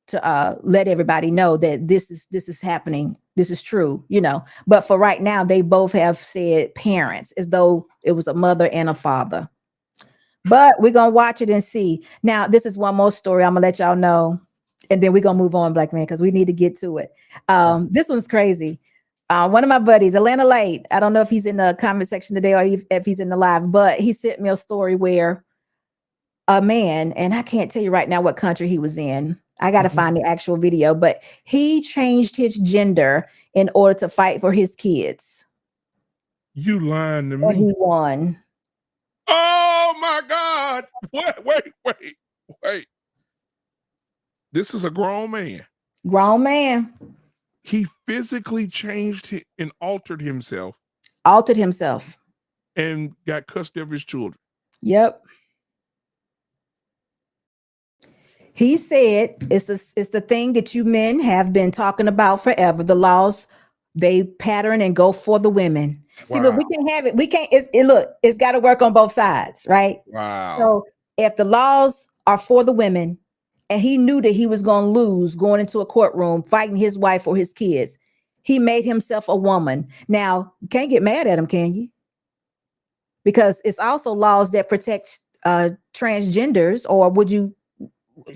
to let everybody know that this is happening. This is true, but for right now, they both have said parents as though it was a mother and a father. But we're going to watch it and see. Now, this is one more story I'm going to let y'all know. And then we're going to move on, Black man, because we need to get to it. This one's crazy. One of my buddies, Atlanta Late, I don't know if he's in the comment section today or if he's in the live, but he sent me a story where a man, and I can't tell you right now what country he was in. I got to find the actual video, but he changed his gender in order to fight for his kids. You lying to me. And he won. Oh my God. Wait. This is a grown man. Grown man. He physically changed and altered himself. And got custody of his children. Yep. He said it's the thing that you men have been talking about forever. The laws, they pattern and go for the women. Wow. See, look, we can have it. We can't. It's got to work on both sides, right? Wow. So if the laws are for the women, and he knew that he was going to lose going into a courtroom fighting his wife or his kids, he made himself a woman. Now, you can't get mad at him, can you? Because it's also laws that protect transgenders, or would you?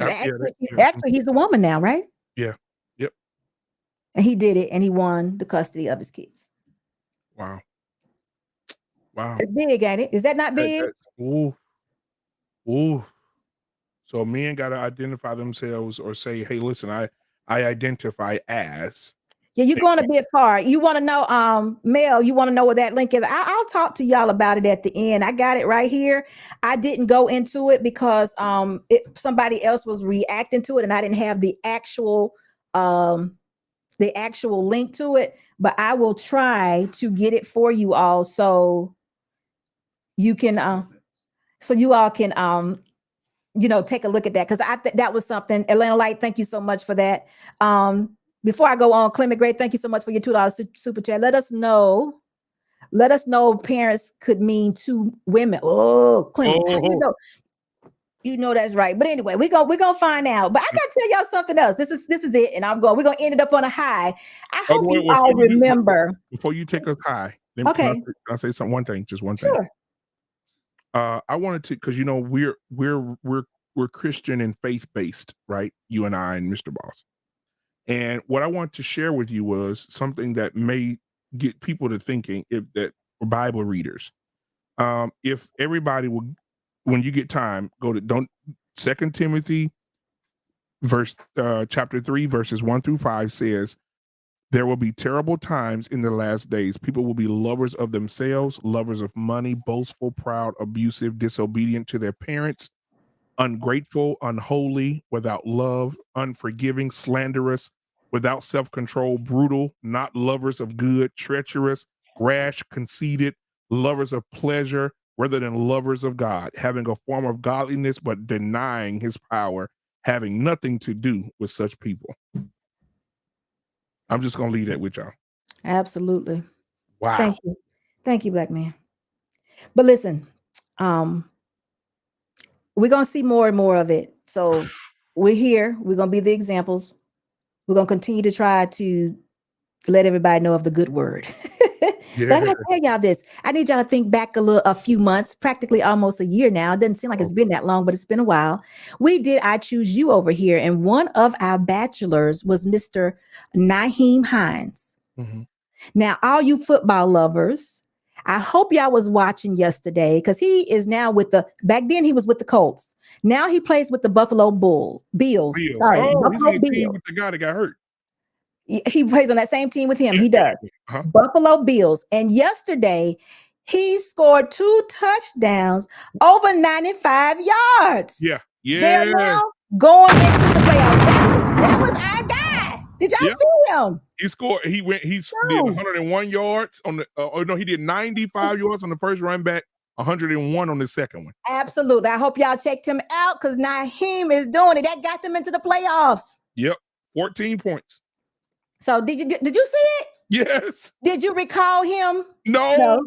Actually, he's a woman now, right? Yeah. Yep. And he did it, and he won the custody of his kids. Wow. Wow. It's big, ain't it? Is that not big? Ooh. Ooh. So men got to identify themselves or say, hey, listen, I identify as. Yeah, you're going a bit far. You want to know, Mel, you want to know what that link is? I'll talk to y'all about it at the end. I got it right here. I didn't go into it because somebody else was reacting to it and I didn't have the actual link to it, but I will try to get it for you all so you can so you all can take a look at that, because I think that was something. Atlanta Light, thank you so much for that. Before I go on, Clement Gray, thank you so much for your $2 super chat. Let us know parents could mean two women. Oh, Clement, you know that's right. But anyway, we're gonna find out. But I gotta tell y'all something else. This is it, and we're gonna end it up on a high. I hope you all remember. Before you take us high, okay. Can I say something? One thing, just one thing. Sure. I wanted to, because we're Christian and faith-based, right? You and I and Mr. Boss. And what I want to share with you was something that may get people to thinking, that for Bible readers. If everybody will, when you get time, go to 2 Timothy chapter 3, verses 1-5 says, there will be terrible times in the last days. People will be lovers of themselves, lovers of money, boastful, proud, abusive, disobedient to their parents, ungrateful, unholy, without love, unforgiving, slanderous, without self-control, brutal, not lovers of good, treacherous, rash, conceited, lovers of pleasure rather than lovers of God, having a form of godliness but denying his power, having nothing to do with such people. I'm just going to leave that with y'all. Absolutely. Wow. Thank you, black man. But listen, we're going to see more and more of it. So we're here. We're going to be the examples. We're going to continue to try to let everybody know of the good word. Yeah. But I gotta tell y'all this. I need y'all to think back a few months, practically almost a year now. It doesn't seem like it's been that long, but it's been a while. We did I Choose You over here, and one of our bachelors was Mr. Naheem Hines. Mm-hmm. Now, all you football lovers, I hope y'all was watching yesterday, because he is now back then he was with the Colts. Now he plays with the Buffalo Bills. Sorry, Buffalo he's on the Bills. team with the guy that got hurt. He plays on that same team with him. He does. Uh-huh. Buffalo Bills. And yesterday, he scored 2 touchdowns over 95 yards. Yeah. They're now going into the playoffs. That was our guy. Did y'all see him? He scored. He did 101 yards on the. He did 95 yards on the first run back, 101 on the second one. Absolutely. I hope y'all checked him out, because Naheem is doing it. That got them into the playoffs. Yep. 14 points. So did you see it? Yes. Did you recall him? No.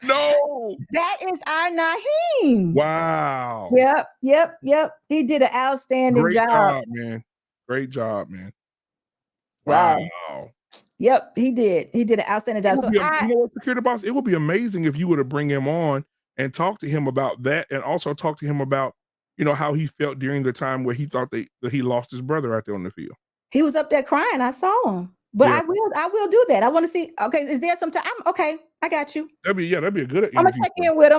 No. That is our Naheem. Wow. Yep. He did an outstanding job. Great job, man. Wow. Yep, he did. He did an outstanding job. So you know what, Security Boss? It would be amazing if you were to bring him on and talk to him about that, and also talk to him about, how he felt during the time where he thought that he lost his brother out there on the field. He was up there crying. I saw him. But I will do that. I want to see. Okay, is there some time? Okay, I got you. That'd be a good interview. I'm gonna check in with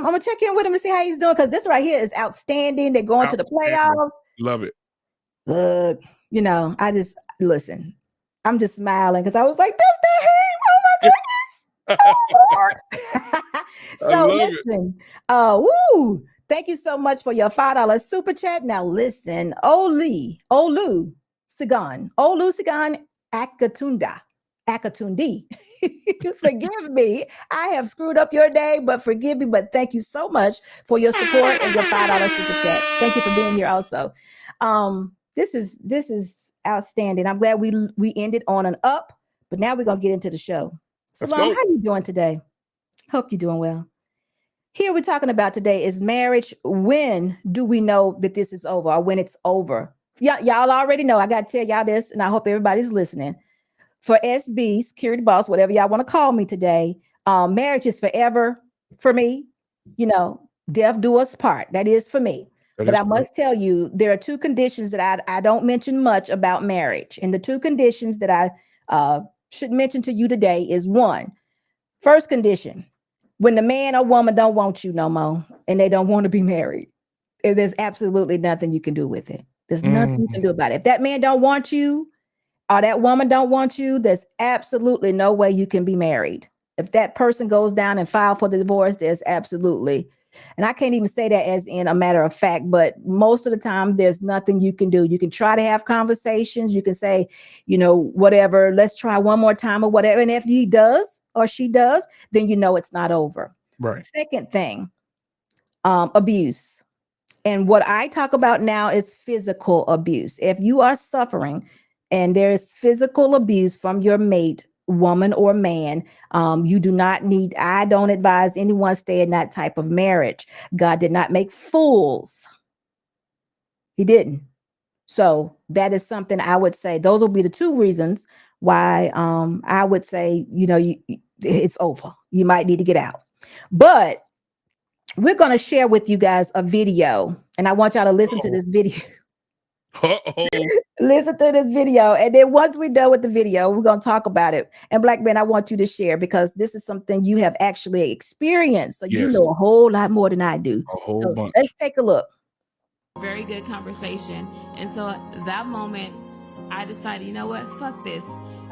him. And see how he's doing, because this right here is outstanding. They're going to the playoffs. Love it. Look, I just listen. I'm just smiling because I was like, "That's the him! Oh my goodness!" So listen. Thank you so much for your $5 super chat. Now listen, Olu Sigan Akatundi. Forgive me. I have screwed up your day, but forgive me. But thank you so much for your support and your $5 super chat. Thank you for being here also. This is outstanding. I'm glad we ended on an up, but now we're going to get into the show. Salam, how you doing today? Hope you're doing well. Here we're talking about today is marriage. When do we know that this is over, or when it's over? Y'all already know. I got to tell y'all this, and I hope everybody's listening. For SB, Security Boss, whatever y'all want to call me today, marriage is forever for me. Death do us part. That is for me. But I must tell you, there are 2 conditions that I don't mention much about marriage. And the 2 conditions that I should mention to you today is 1, first condition, When the man or woman don't want you no more and they don't want to be married, there's absolutely nothing you can do with it. There's nothing you can do about it. If that man don't want you or that woman don't want you, there's absolutely no way you can be married. If that person goes down and file for the divorce, there's absolutely, and I can't even say that as in a matter of fact, but most of the time there's nothing you can do. You can try to have conversations. You can say, whatever, let's try one more time or whatever. And if he does or she does, then it's not over. Right. Second thing, abuse. And what I talk about now is physical abuse. If you are suffering and there's physical abuse from your mate, woman or man, you do not need, I don't advise anyone stay in that type of marriage. God did not make fools. He didn't. So that is something I would say. Those will be the two reasons why I would say, it's over. You might need to get out. But we're going to share with you guys a video, and I want y'all to listen to this video. Listen to this video, and then once we're done with the video, we're going to talk about it. And Black Man, I want you to share because this is something you have actually experienced. So you know a whole lot more than I do. A whole bunch. Let's take a look. Very good conversation. And so at that moment, I decided, you know what? Fuck this.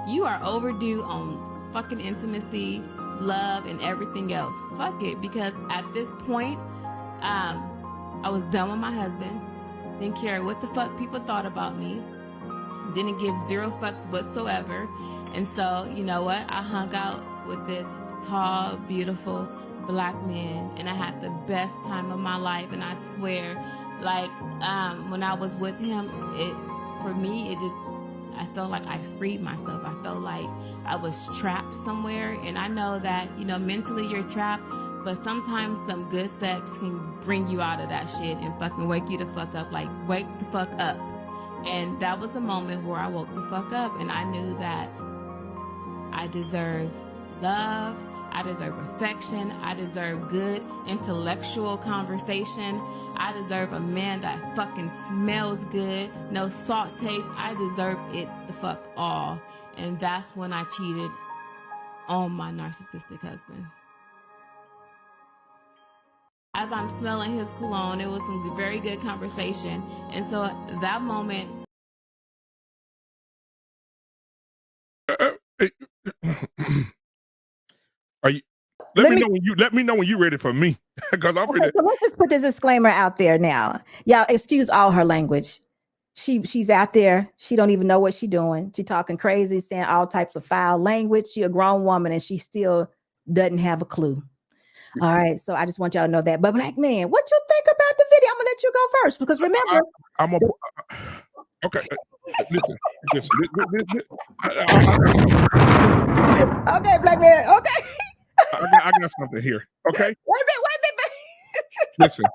You are overdue on fucking intimacy, love, and everything else. Fuck it. Because at this point, I was done with my husband. Didn't care what the fuck people thought about me. Didn't give zero fucks whatsoever. And so, you know what? I hung out with this tall, beautiful Black man, and I had the best time of my life. And I swear, like, when I was with him, I felt like I freed myself. I felt like I was trapped somewhere. And I know that, mentally you're trapped, but sometimes some good sex can bring you out of that shit and fucking wake you the fuck up. Like, wake the fuck up. And that was a moment where I woke the fuck up, and I knew that I deserve love. I deserve affection. I deserve good intellectual conversation. I deserve a man that fucking smells good, no salt taste. I deserve it the fuck all. And that's when I cheated on my narcissistic husband. As I'm smelling his cologne, it was some very good conversation. And so at that moment, Are you? Let me know when you're ready for me, because I'm ready. So let's just put this disclaimer out there now. Y'all excuse all her language. She's out there. She don't even know what she's doing. She talking crazy, saying all types of foul language. She a grown woman and she still doesn't have a clue. All right. So I just want y'all to know that. But Black Man, what you think about the video? I'm gonna let you go first because remember, okay. Listen. Okay, Black Man. Okay. I got something here. Okay. Wait a minute. Listen.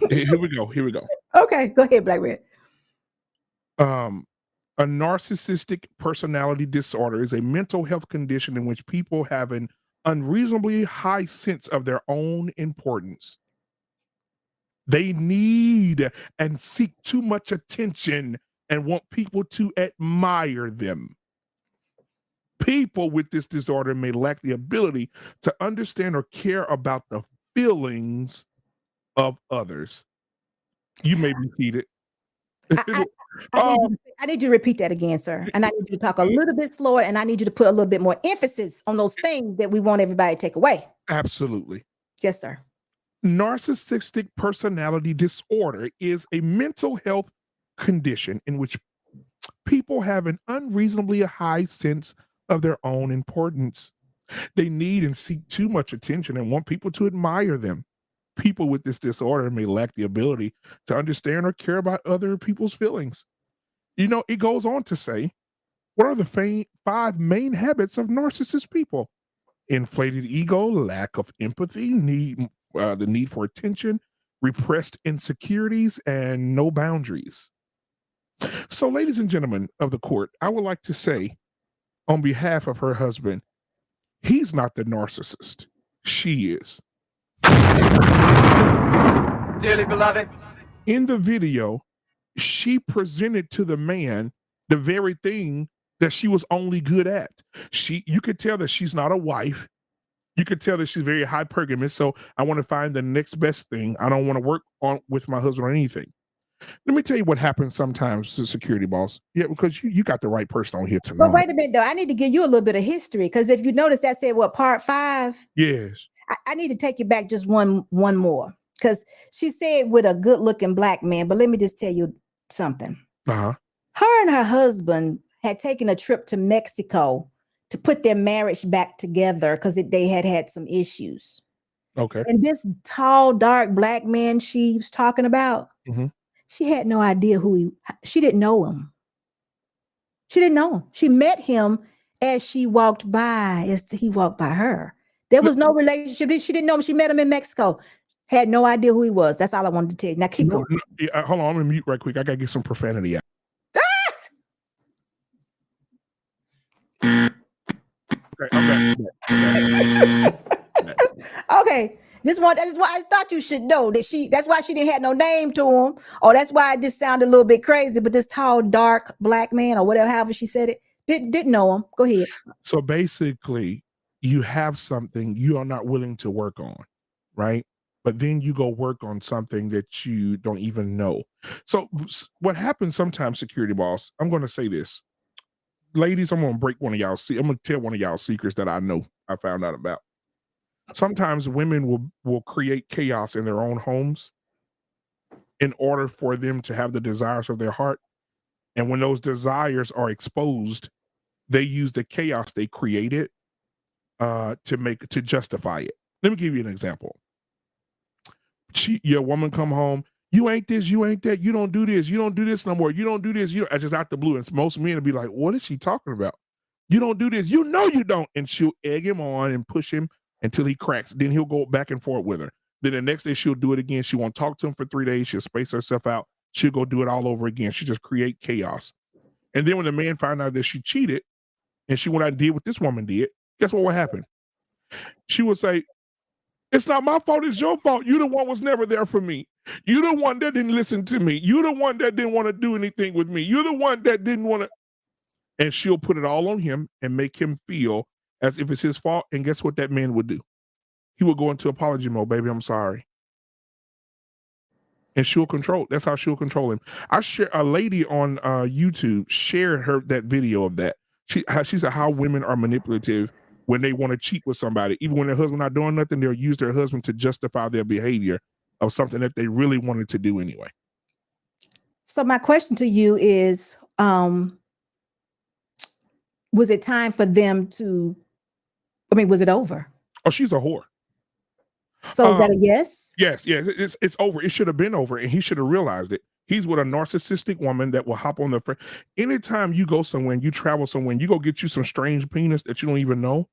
Here we go. Okay, go ahead, Black Man. A narcissistic personality disorder is a mental health condition in which people have an unreasonably high sense of their own importance. They need and seek too much attention and want people to admire them. People with this disorder may lack the ability to understand or care about the feelings of others. You may be seated. I need you to repeat that again, sir. And I need you to talk a little bit slower, and I need you to put a little bit more emphasis on those things that we want everybody to take away. Absolutely. Yes, sir. Narcissistic personality disorder is a mental health condition in which people have an unreasonably high sense of their own importance. They need and seek too much attention and want people to admire them. People with this disorder may lack the ability to understand or care about other people's feelings. It goes on to say, what are the 5 main habits of narcissist people? Inflated ego, lack of empathy, the need for attention, repressed insecurities, and no boundaries. So, ladies and gentlemen of the court, I would like to say, on behalf of her husband, he's not the narcissist. She is. Dearly beloved. In the video, she presented to the man the very thing that she was only good at. You could tell that she's not a wife. You could tell that she's very hypergamous. So I want to find the next best thing. I don't want to work on with my husband or anything. Let me tell you what happens sometimes to security boss. Yeah, because you got the right person on here But tonight. wait a minute, though. I need to give you a little bit of history because if you notice, that said what part 5. Yes. I need to take you back just one more because she said with a good-looking black man. But let me just tell you something. Uh-huh. Her and her husband had taken a trip to Mexico to put their marriage back together because they had some issues. Okay. And this tall, dark black man she's talking about, she had no idea she didn't know him. She didn't know him. She met him as she walked by, as he walked by her. There was no relationship. She didn't know him. She met him in Mexico. Had no idea who he was. That's all I wanted to tell you. Now keep going. Hold on, I'm gonna mute right quick. I gotta get some profanity out. Okay. Okay. That's why I thought you should know that that's why she didn't have no name to him. Or that's why it just sounded a little bit crazy. But this tall, dark black man, or whatever, however she said it, didn't know him. Go ahead. So basically, you have something you are not willing to work on, right? But then you go work on something that you don't even know. So what happens sometimes, security boss, I'm going to say this. Ladies, I'm going to break one of y'all. I'm going to tell one of y'all secrets that I know I found out about. Sometimes women will create chaos in their own homes in order for them to have the desires of their heart. And when those desires are exposed, they use the chaos they created to justify it. Let me give you an example. Your woman come home, you ain't this, you ain't that, you don't do this, you don't do this no more, you don't do this, just out the blue. And most men will be like, what is she talking about? You don't do this, you know you don't. And she'll egg him on and push him until he cracks. Then he'll go back and forth with her. Then the next day she'll do it again. She won't talk to him for 3 days. She'll space herself out. She'll go do it all over again. She just create chaos. And then when the man found out that she cheated and she went out and did what this woman did, guess what would happen? She would say, it's not my fault, it's your fault. You the one was never there for me. You the one that didn't listen to me. You the one that didn't want to do anything with me. You the one that didn't want to. And she'll put it all on him and make him feel as if it's his fault. And guess what that man would do? He would go into apology mode. Baby, I'm sorry. And that's how she'll control him. I share a lady on YouTube shared that video of that. She said how women are manipulative when they want to cheat with somebody. Even when their husband not doing nothing, they'll use their husband to justify their behavior of something that they really wanted to do anyway. So my question to you is, was it time for them was it over? Oh, she's a whore. So is that a yes? Yes. It's over. It should have been over, and he should have realized it. He's with a narcissistic woman that will hop on the. Anytime you go somewhere and you travel somewhere and you go get you some strange penis that you don't even know,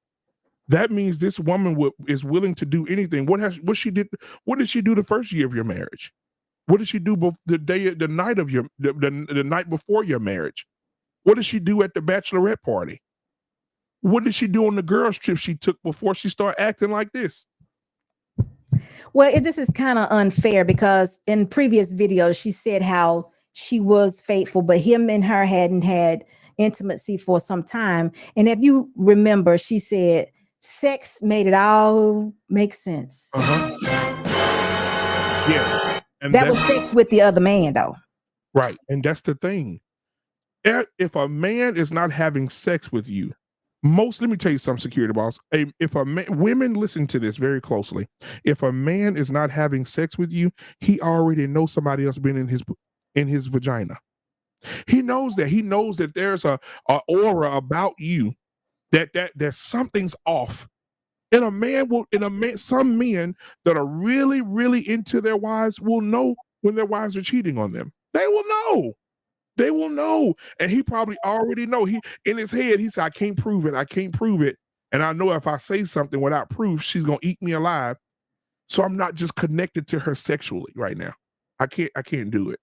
that means this woman is willing to do anything. What did she do the first year of your marriage? What did she do the night before your marriage? What did she do at the bachelorette party? What did she do on the girls' trip she took before she started acting like this? Well, this is kind of unfair because in previous videos, she said how she was faithful, but him and her hadn't had intimacy for some time. And if you remember, she said sex made it all make sense. Yeah. And that was sex with the other man, though. Right. And that's the thing. If a man is not having sex with you, let me tell you something, security boss. Women listen to this very closely. If a man is not having sex with you, he already knows somebody else been in his vagina. He knows that. He knows that there's a aura about you that something's off. And some men that are really, really into their wives will know when their wives are cheating on them. They will know. They will know. And he probably already know. He in his head, he said, I can't prove it. I can't prove it. And I know if I say something without proof, she's gonna eat me alive. So I'm not just connected to her sexually right now. I can't do it.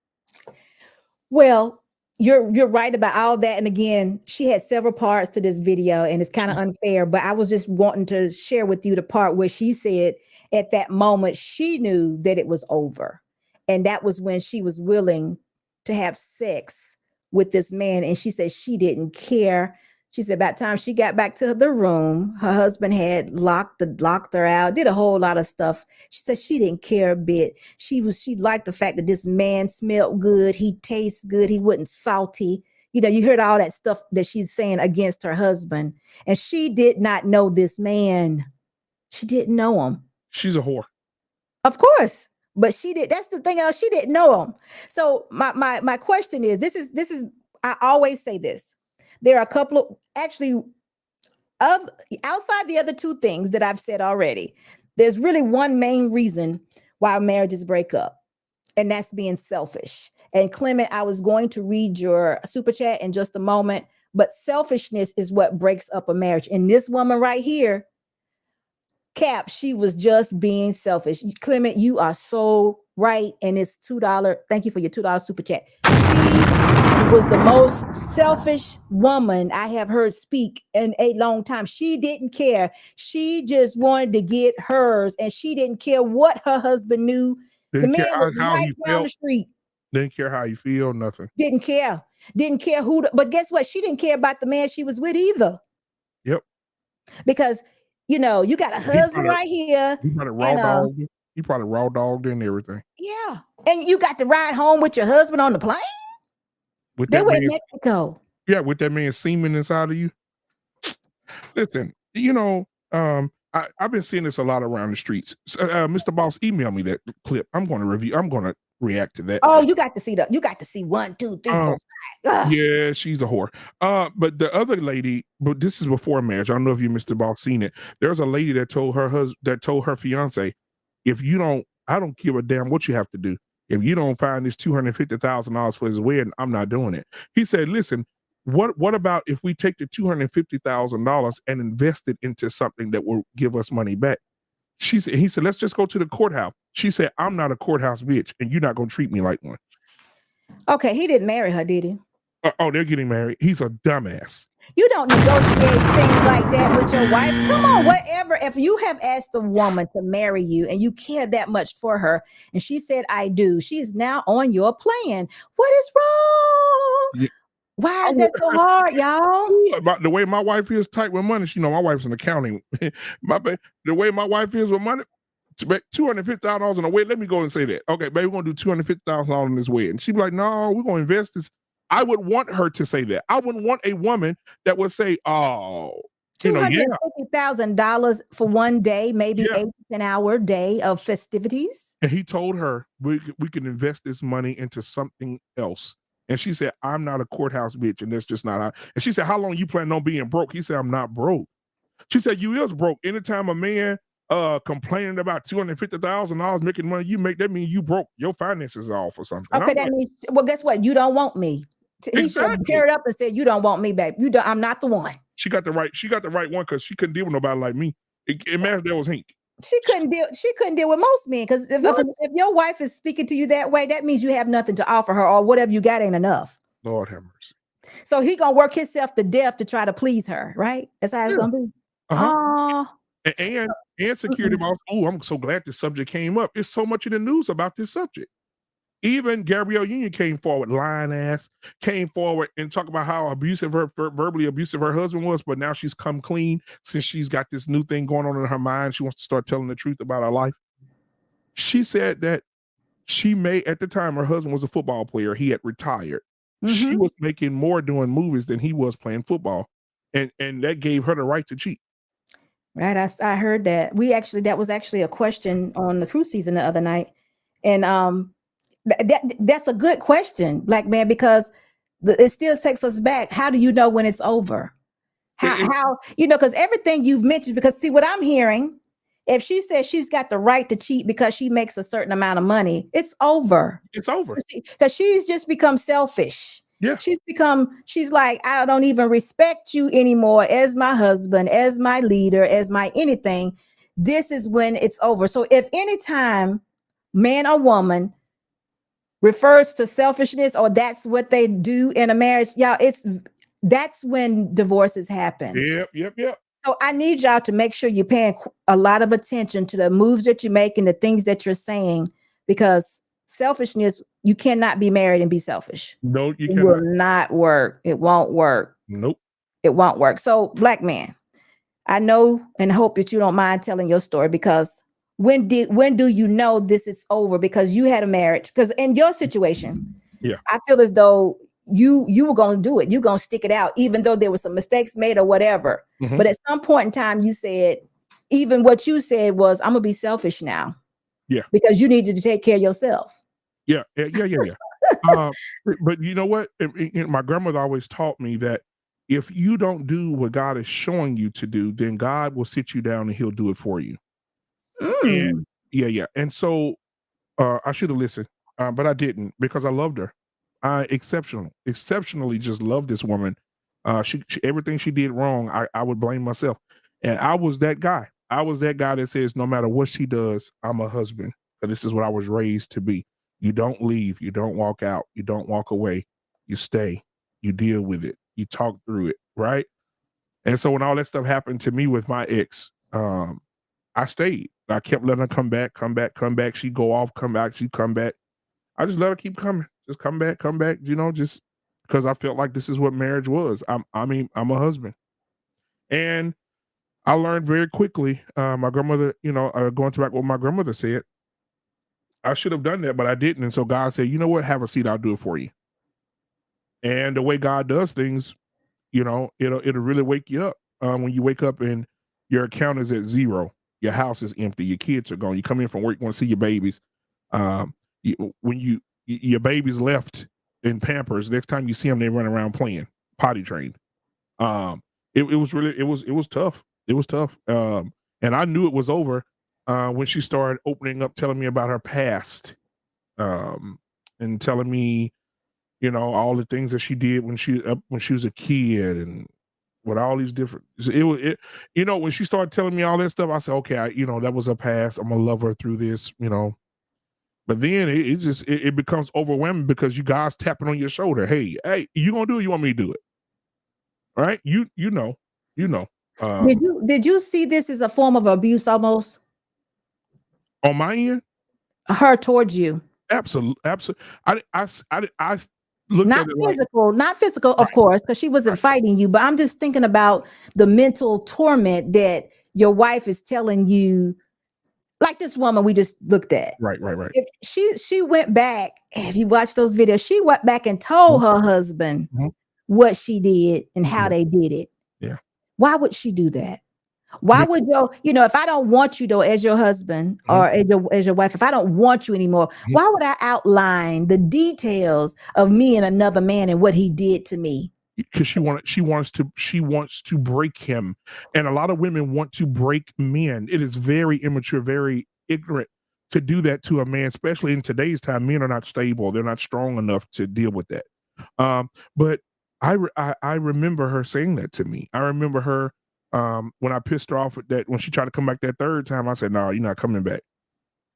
Well, you're right about all that. And again, she had several parts to this video, and it's kind of unfair, but I was just wanting to share with you the part where she said at that moment she knew that it was over. And that was when she was willing to have sex with this man. And she said she didn't care She said by the time she got back to the room, her husband had locked her out, did a whole lot of stuff. She said she didn't care a bit. She liked the fact that this man smelled good, he tastes good, he wasn't salty. You know, you heard all that stuff that she's saying against her husband. And she did not know this man. She didn't know him. She's a whore. Of course. But she did. That's the thing else. She didn't know him. So my question is, this is, I always say this. There are a couple of actually outside the other two things that I've said already, there's really one main reason why marriages break up, and that's being selfish. And Clement, I was going to read your super chat in just a moment, but selfishness is what breaks up a marriage. And this woman right here, Cap, she was just being selfish. Clement, you are so right. And it's $2. Thank you for your $2 super chat. She was the most selfish woman I have heard speak in a long time. She didn't care. She just wanted to get hers, and she didn't care what her husband knew. Didn't the care man was how right he down felt. the street. Didn't care how you feel, nothing. Didn't care who, but guess what? She didn't care about the man she was with either. Yep. Because, you know, you got a husband right here. He probably raw dogged and everything. Yeah. And you got to ride home with your husband on the plane? They were in Mexico. Yeah, with that man semen inside of you. Listen, you know, I've been seeing this a lot around the streets. Mr. Boss, email me that clip. I'm going to react to that. Oh, you got to see 1, 2, 3, 4, 5. Yeah, she's a whore. But the other lady, but this is before marriage. I don't know if you, Mr. Boss, seen it. There's a lady that told her fiance, I don't give a damn what you have to do. If you don't find this $250,000 for his wedding, I'm not doing it. He said, listen, what about if we take the $250,000 and invest it into something that will give us money back? He said, let's just go to the courthouse. She said, I'm not a courthouse bitch, and you're not going to treat me like one. Okay, he didn't marry her, did he? They're getting married. He's a dumbass. You don't negotiate things like that with your wife. Come on, whatever. If you have asked a woman to marry you and you care that much for her, and she said, I do, she is now on your plan. What is wrong? Yeah. Why is that so hard, y'all? About the way my wife is tight with money. You know, my wife's in accounting. The way my wife is with money, $250,000 in a wedding. Let me go and say that. Okay, baby, we're going to do $250,000 in this wedding. She'd be like, no, we're going to invest this. I would want her to say that. I wouldn't want a woman that would say, oh, $250,000 for one day, maybe 8 to 10 hour day of festivities. And he told her, we can invest this money into something else. And she said, I'm not a courthouse bitch, and that's just not how. And she said, how long you plan on being broke? He said, I'm not broke. She said, you is broke. Anytime a man complaining about $250,000 making money you make, that means you broke. Your finances are off or something. Okay, that means, well, guess what? You don't want me. He should have teared up and said, you don't want me, babe. I'm not the one. She got the right one, because she couldn't deal with nobody like me. Imagine that was Hank. She couldn't deal with most men, because if your wife is speaking to you that way, that means you have nothing to offer her, or whatever you got ain't enough. Lord have mercy. So he gonna work himself to death to try to please her, right? That's how it's gonna be. Uh-huh. And security boss. Oh, I'm so glad this subject came up. It's so much in the news about this subject. Even Gabrielle Union came forward, came forward and talked about how verbally abusive her husband was, but now she's come clean since she's got this new thing going on in her mind. She wants to start telling the truth about her life. She said that at the time, her husband was a football player. He had retired. Mm-hmm. She was making more doing movies than he was playing football. And that gave her the right to cheat. Right. I heard that. That was actually a question on the Krew season the other night. And, that's a good question, Black Man, because it still takes us back. How do you know when it's over? How because everything you've mentioned, because see what I'm hearing, if she says she's got the right to cheat because she makes a certain amount of money, it's over. It's over. Because she's just become selfish. Yeah. She's like, I don't even respect you anymore as my husband, as my leader, as my anything. This is when it's over. So if anytime man or woman refers to selfishness, or that's what they do in a marriage, y'all, that's when divorces happen. Yep. So I need y'all to make sure you're paying a lot of attention to the moves that you make and the things that you're saying, because selfishness, you cannot be married and be selfish. No, you cannot. It will not work. It won't work. Nope. it won't work. So, black man, I know and hope that you don't mind telling your story, because when do you know this is over? Because you had a marriage. Because in your situation, Yeah. I feel as though you were going to do it. You're going to stick it out, even though there were some mistakes made or whatever. Mhm. But at some point in time, you said, even what you said was, I'm gonna be selfish now. Yeah. Because you needed to take care of yourself. Yeah. But you know what? My grandmother always taught me that if you don't do what God is showing you to do, then God will sit you down and he'll do it for you. And yeah. And so I should have listened, but I didn't, because I loved her. I exceptionally just loved this woman. She everything she did wrong, I would blame myself. And I was that guy. I was that guy that says, no matter what she does, I'm a husband. This is what I was raised to be. You don't leave. You don't walk out. You don't walk away. You stay. You deal with it. You talk through it, right? And so when all that stuff happened to me with my ex, I stayed. I kept letting her come back. She'd go off, come back, she'd come back. I just let her keep coming. Just come back, just because I felt like this is what marriage was. I'm a husband. And I learned very quickly, my grandmother, going back what my grandmother said, I should have done that, but I didn't. And so God said, you know what? Have a seat. I'll do it for you. And the way God does things, it'll really wake you up. When you wake up and your account is at zero, your house is empty, your kids are gone. You come in from work, you want to see your babies. When your baby's left in Pampers, next time you see them, they run around playing, potty trained. It was tough. It was tough. And I knew it was over when she started opening up, telling me about her past, and telling me, all the things that she did when she was a kid, and with all these different, when she started telling me all that stuff, I said, okay, that was her past. I'm gonna love her through this, But then it becomes overwhelming, because you guys tapping on your shoulder. Hey, you gonna do it? You want me to do it? All right, you know. Did you see this as a form of abuse almost? On my end, her towards you? absolutely. I looked Not at it like, physical, not physical, of right, course, because she wasn't right, fighting you. But I'm just thinking about the mental torment that your wife is telling you, like this woman we just looked at. right. If she went back, if you watch those videos, she went back and told her husband Mhm. what she did and how Yeah. they did it. Yeah. Why would she do that? Why would if I don't want you though, as your husband or as your wife, if I don't want you anymore, why would I outline the details of me and another man and what he did to me? Because she wants to break him. And a lot of women want to break men. It is very immature, very ignorant to do that to a man, especially in today's time. Men are not stable. They're not strong enough to deal with that. But I remember her saying that to me. I remember her, when I pissed her off with that, when she tried to come back that third time, I said, no, you're not coming back.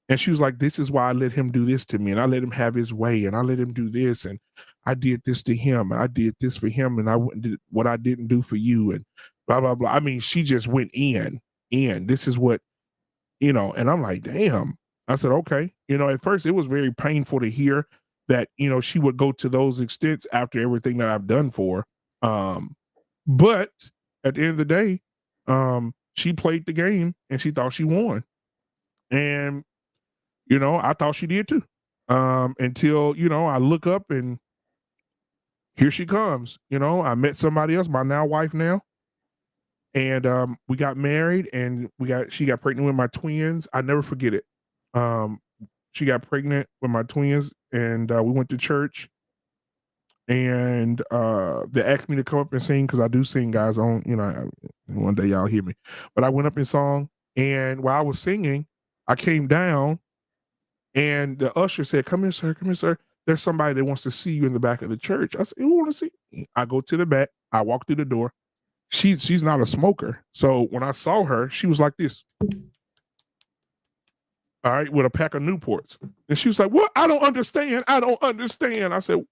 And she was like, this is why I let him do this to me, and I let him have his way, and I let him do this, and I did this to him, and I did this for him, and I did what I didn't do for you, and blah, blah, blah. I mean, she just went in. This is what, and I'm like, damn. I said, okay. At first it was very painful to hear that, she would go to those extents after everything that I've done for her. But at the end of the day, she played the game and she thought she won. And I thought she did too. Until, I look up and here she comes. I met somebody else, my now wife now. And we got married, and she got pregnant with my twins. I never forget it. She got pregnant with my twins, and we went to church, and they asked me to come up and sing, because I do sing, guys. One day y'all hear me. But I went up and sung, and while I was singing, I came down. And the usher said, come here, sir. Come here, sir. There's somebody that wants to see you in the back of the church. I said, who want to see me? I go to the back. I walk through the door. She's not a smoker. So when I saw her, she was like this. All right, with a pack of Newports. And she was like, what? I don't understand. I said,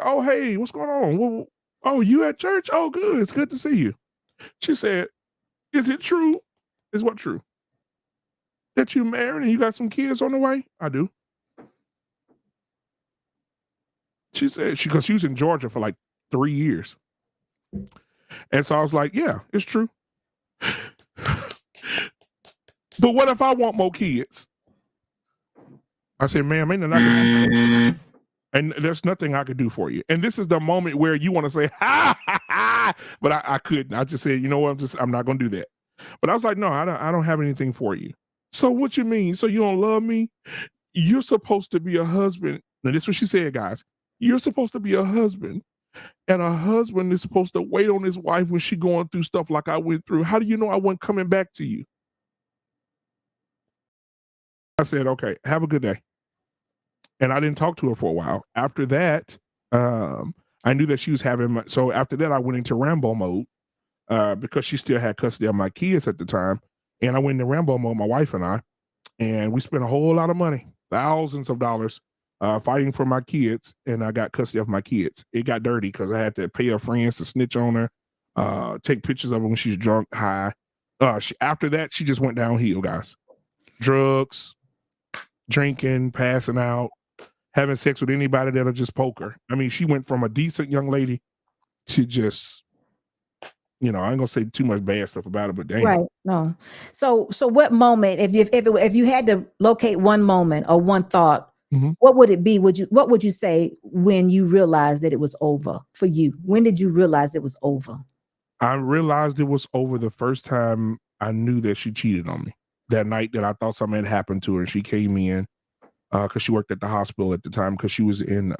oh, hey, what's going on? Well, oh, you at church? Oh, good. It's good to see you. She said, is it true? Is what true? That you married and you got some kids on the way? I do. She said, because she was in Georgia for like 3 years. And so I was like, yeah, it's true. But what if I want more kids? I said, ma'am, ain't nothing I can do. And there's nothing I could do for you. And this is the moment where you want to say, ha, ha, ha. But I couldn't. I just said, you know what? I'm not going to do that. But I was like, no, I don't have anything for you. So what you mean? So you don't love me? You're supposed to be a husband. Now, this is what she said, guys. You're supposed to be a husband. And a husband is supposed to wait on his wife when she going through stuff like I went through. How do you know I wasn't coming back to you? I said, okay, have a good day. And I didn't talk to her for a while. After that, I knew that she was having so after that, I went into Rambo mode because she still had custody of my kids at the time. And I went into Rambo mode, my wife and we spent a whole lot of money, thousands of dollars, fighting for my kids. And I got custody of my kids. It got dirty because I had to pay her friends to snitch on her, take pictures of her when she's drunk, high. After that, she just went downhill, guys. Drugs, drinking, passing out, having sex with anybody that'll just poke her. I mean, she went from a decent young lady to just, I ain't gonna say too much bad stuff about it, but damn. Right. No. So what moment, if you had to locate one moment or one thought, what would it be? What would you say when you realized that it was over for you? When did you realize it was over? I realized it was over the first time I knew that she cheated on me. That night that I thought something had happened to her, and she came in because she worked at the hospital at the time because she was in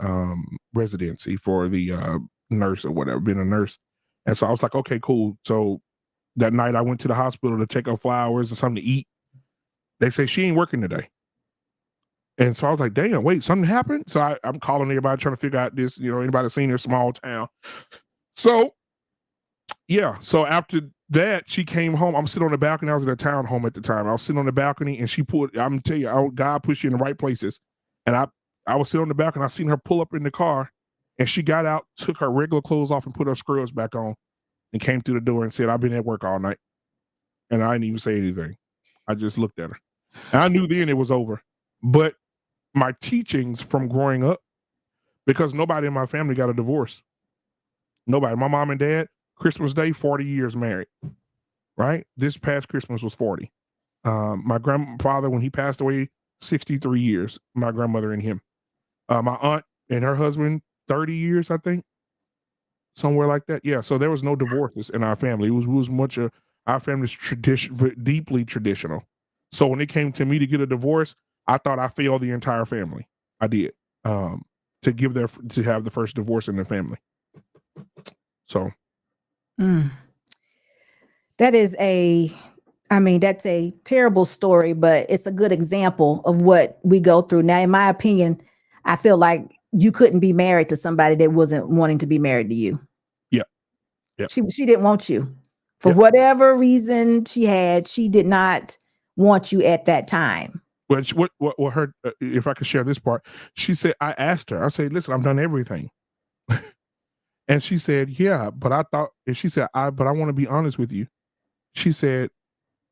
residency for the nurse or whatever, being a nurse. And so I was like, okay, cool. So that night I went to the hospital to take her flowers and something to eat. They say she ain't working today. And so I was like, damn, wait, something happened? So I'm calling everybody trying to figure out this, anybody seen her small town. So, yeah. So after that, she came home. I'm sitting on the balcony. I was at a townhome at the time. I was sitting on the balcony and she I'm going to tell you, God puts you in the right places. And I was sitting on the balcony. I seen her pull up in the car and she got out, took her regular clothes off and put her scrubs back on and came through the door and said, I've been at work all night. And I didn't even say anything. I just looked at her. And I knew then it was over. But my teachings from growing up, because nobody in my family got a divorce. Nobody. My mom and dad, Christmas Day, 40 years married, right? This past Christmas was 40. My grandfather, when he passed away, 63 years, my grandmother and him. My aunt and her husband, 30 years, I think. Somewhere like that. Yeah, so there was no divorces in our family. It was much of our family's deeply traditional. So when it came to me to get a divorce, I thought I failed the entire family. I did. To have the first divorce in the family. So that's a terrible story, but it's a good example of what we go through. Now, in my opinion, I feel like you couldn't be married to somebody that wasn't wanting to be married to you. Yeah. She didn't want you for whatever reason she did not want you at that time. Well, what her, if I could share this part, she said, I asked her, I said, listen, I've done everything. And she said, yeah, but I want to be honest with you. She said,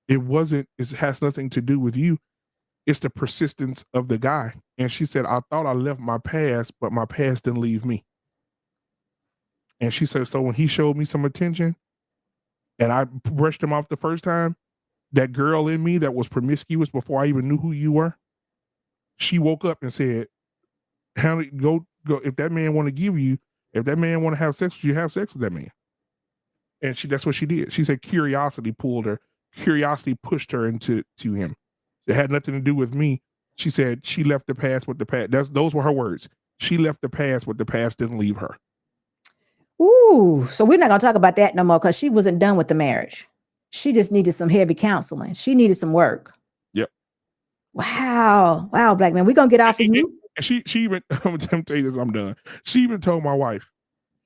it has nothing to do with you. It's the persistence of the guy. And she said, I thought I left my past, but my past didn't leave me. And she said, so when he showed me some attention and I brushed him off the first time, that girl in me that was promiscuous before I even knew who you were, she woke up and said, go, if that man want to give you, if that man want to have sex with you, have sex with that man. And that's what she did. She said curiosity pulled her. Curiosity pushed her into him. It had nothing to do with me. She said she left the past with the past. Those were her words. She left the past with the past didn't leave her. Ooh, so we're not going to talk about that no more because she wasn't done with the marriage. She just needed some heavy counseling. She needed some work. Yep. Wow, black man. We're going to get off of you. And she even, I'm going to tell you this, I'm done. She even told my wife,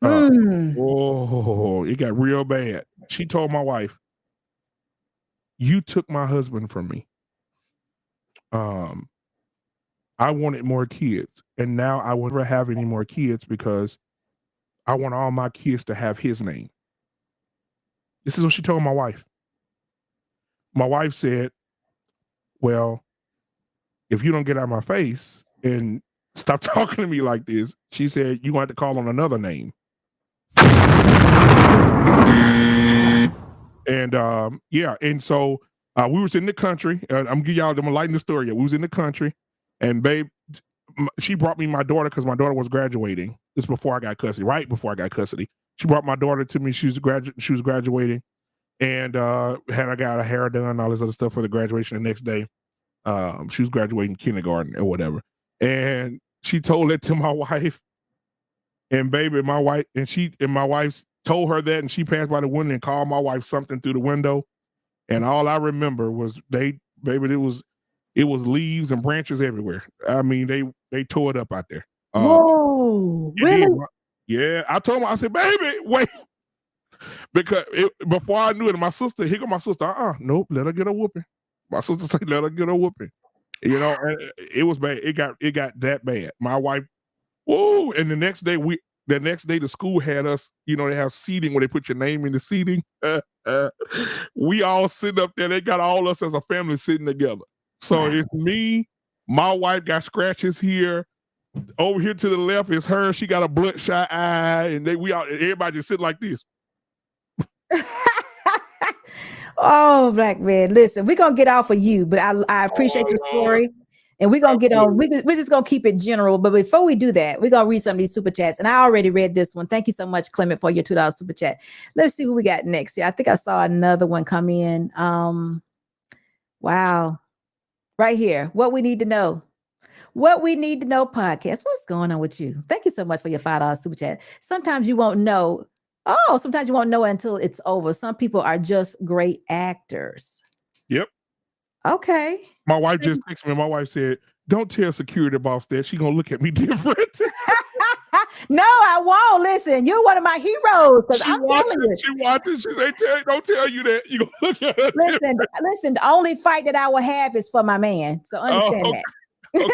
it got real bad. She told my wife, you took my husband from me. I wanted more kids. And now I will never have any more kids because I want all my kids to have his name. This is what she told my wife. My wife said, well, if you don't get out of my face and stop talking to me like this, she said, you're going to have to call on another name. And yeah, and so we was in the country. I'm gonna lighten the story. We was in the country, and babe, she brought me my daughter because my daughter was graduating. This before I got custody, right before I got custody. She brought my daughter to me. She was graduating, and I got her hair done, all this other stuff for the graduation the next day. She was graduating kindergarten or whatever, and she told it to my wife. And baby, my wife told her that, and she passed by the window and called my wife something through the window. And all I remember was it was leaves and branches everywhere. I mean, they tore it up out there. Whoa, really? Yeah, I told her, I said, baby, wait. Because before I knew it, my sister, nope, let her get a whooping. My sister said, let her get a whooping. You know, and it was bad. It got that bad. My wife, whoa, and the next day the school had us, you know, they have seating where they put your name in the seating. We all sitting up there. They got all us as a family sitting together. So It's me, my wife got scratches here. Over here to the left is her. She got a bloodshot eye, and everybody just sitting like this. Oh, black man, listen, we're gonna get off of you, but I appreciate your story. And we're going to get on. We're just going to keep it general. But before we do that, we're going to read some of these super chats. And I already read this one. Thank you so much, Clement, for your $2 super chat. Let's see who we got next here. I think I saw another one come in. Wow. Right here. What we need to know. What we need to know podcast. What's going on with you? Thank you so much for your $5 super chat. Sometimes you won't know. Sometimes you won't know until it's over. Some people are just great actors. Yep. Okay. My wife just texted me. My wife said, don't tell security boss that. She's going to look at me different. No, I won't. Listen, you're one of my heroes. She watching. She say, don't tell you that. You gonna look at her. Listen, the only fight that I will have is for my man. So understand that. Okay.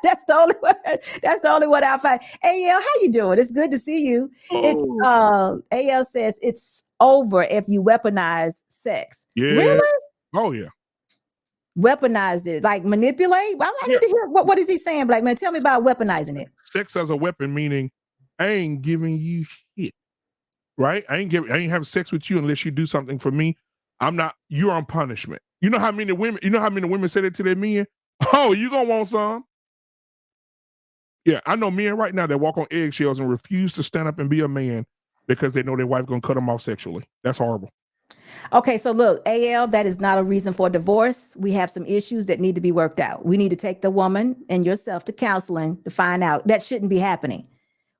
That's the only one I'll fight. AL, how you doing? It's good to see you. It's AL says it's over if you weaponize sex. Yeah. Really? Oh yeah. Weaponize it, like manipulate. I need to hear what is he saying, black man? Tell me about weaponizing it. Sex as a weapon, meaning I ain't giving you shit, right? I ain't having sex with you unless you do something for me. You're on punishment. You know how many women say that to their men? Oh, you gonna want some? Yeah, I know men right now that walk on eggshells and refuse to stand up and be a man because they know their wife gonna cut them off sexually. That's horrible. Okay, so look, AL, that is not a reason for divorce. We have some issues that need to be worked out. We need to take the woman and yourself to counseling to find out that shouldn't be happening.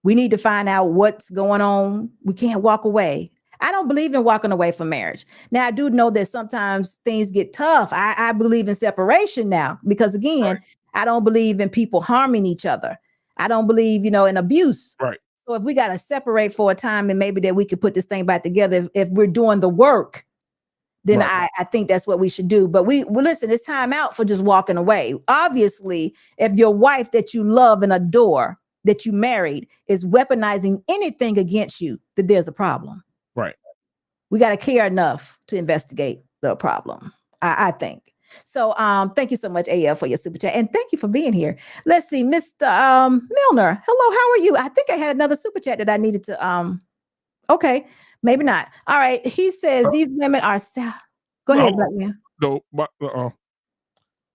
We need to find out what's going on. We can't walk away. I don't believe in walking away from marriage. Now, I do know that sometimes things get tough. I believe in separation now because, again, right. I don't believe in people harming each other. I don't believe, in abuse. Right. So if we got to separate for a time and maybe that we could put this thing back together, if we're doing the work, then right. I think that's what we should do. But we listen, it's time out for just walking away. Obviously, if your wife that you love and adore, that you married, is weaponizing anything against you, that there's a problem. Right. We got to care enough to investigate the problem, I think. So thank you so much, AL, for your super chat. And thank you for being here. Let's see, Mr. Milner. Hello, how are you? I think I had another super chat that I needed to okay, maybe not. All right. He says these women are go ahead, black man. No,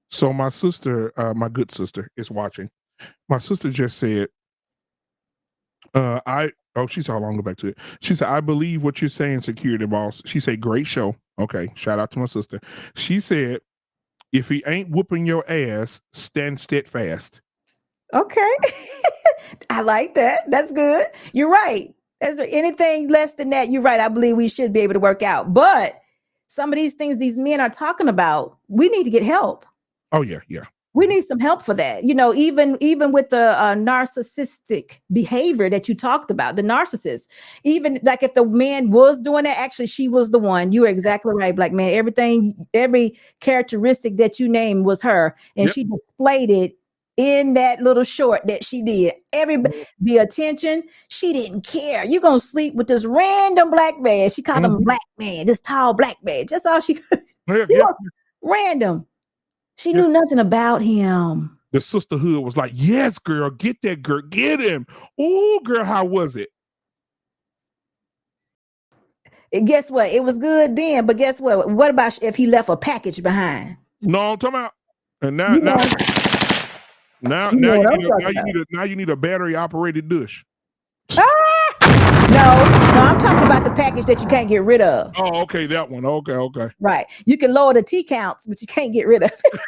so my sister, my good sister, is watching. My sister just said, she said, I'll go back to it. She said, I believe what you're saying, security boss. She said, great show. Okay, shout out to my sister. She said, if he ain't whooping your ass, stand steadfast. Okay. I like that. That's good. You're right. Anything less than that, you're right. I believe we should be able to work out. But some of these things these men are talking about, we need to get help. Oh, yeah, yeah. We need some help for that. Even with the narcissistic behavior that you talked about, the narcissist, even like if the man was doing that, actually, she was the one. You were exactly right, black man. Every characteristic that you named was her. And she displayed it in that little short that she did. The attention, she didn't care. You're going to sleep with this random black man. She called him black man, this tall black man. Just all she could. Random. She knew nothing about him. The sisterhood was like, yes, girl, get that girl, get him. Oh, girl, how was it? Guess what? It was good then, but guess what? What about if he left a package behind? No, I'm talking about. And now, You now, know, now, you know now what you I'm need a, talking now you about. need a, now you need a battery operated dish. No, I'm talking about the package that you can't get rid of. Oh, okay, that one. Okay. Right. You can lower the T counts, but you can't get rid of it.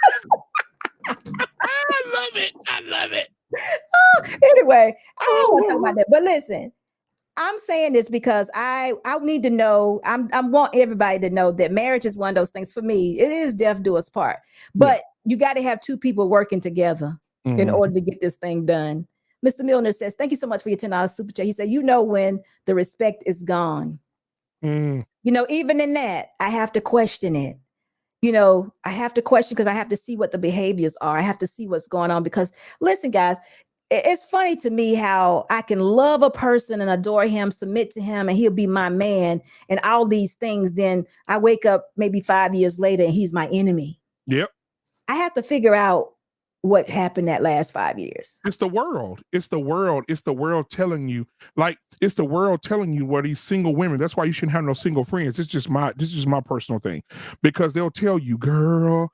I love it. Anyway, I don't want to talk about that. But listen, I'm saying this because I need to know. I want everybody to know that marriage is one of those things. For me, it is death do us part. But you got to have two people working together in order to get this thing done. Mr. Milner says, "Thank you so much for your $10 super chat." He said, "You know when the respect is gone. You know, even in that, I have to question it. You know, I have to question because I have to see what the behaviors are. I have to see what's going on because listen, guys, it's funny to me how I can love a person and adore him, submit to him, and he'll be my man and all these things. Then I wake up maybe 5 years later and he's my enemy. Yep. I have to figure out what happened that last 5 years. It's the world. It's the world. It's the world telling you, like, it's the world telling you what these single women. That's why you shouldn't have no single friends. This is just my personal thing. Because they'll tell you, girl,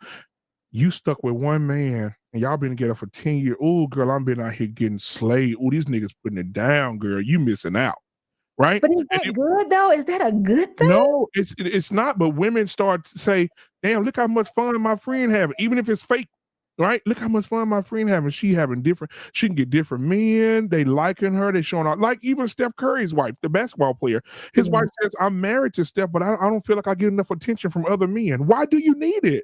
you stuck with one man and y'all been together for 10 years. Oh, girl, I'm been out here getting slayed. Oh, these niggas putting it down, girl. You missing out. Right? But is that good though? Is that a good thing? No, it's not. But women start to say, damn, look how much fun my friend having, even if it's fake. Right? Look how much fun my friend having. She having different, she can get different men. They liking her. They showing out. Like even Steph Curry's wife, the basketball player. His wife says, I'm married to Steph, but I don't feel like I get enough attention from other men. Why do you need it?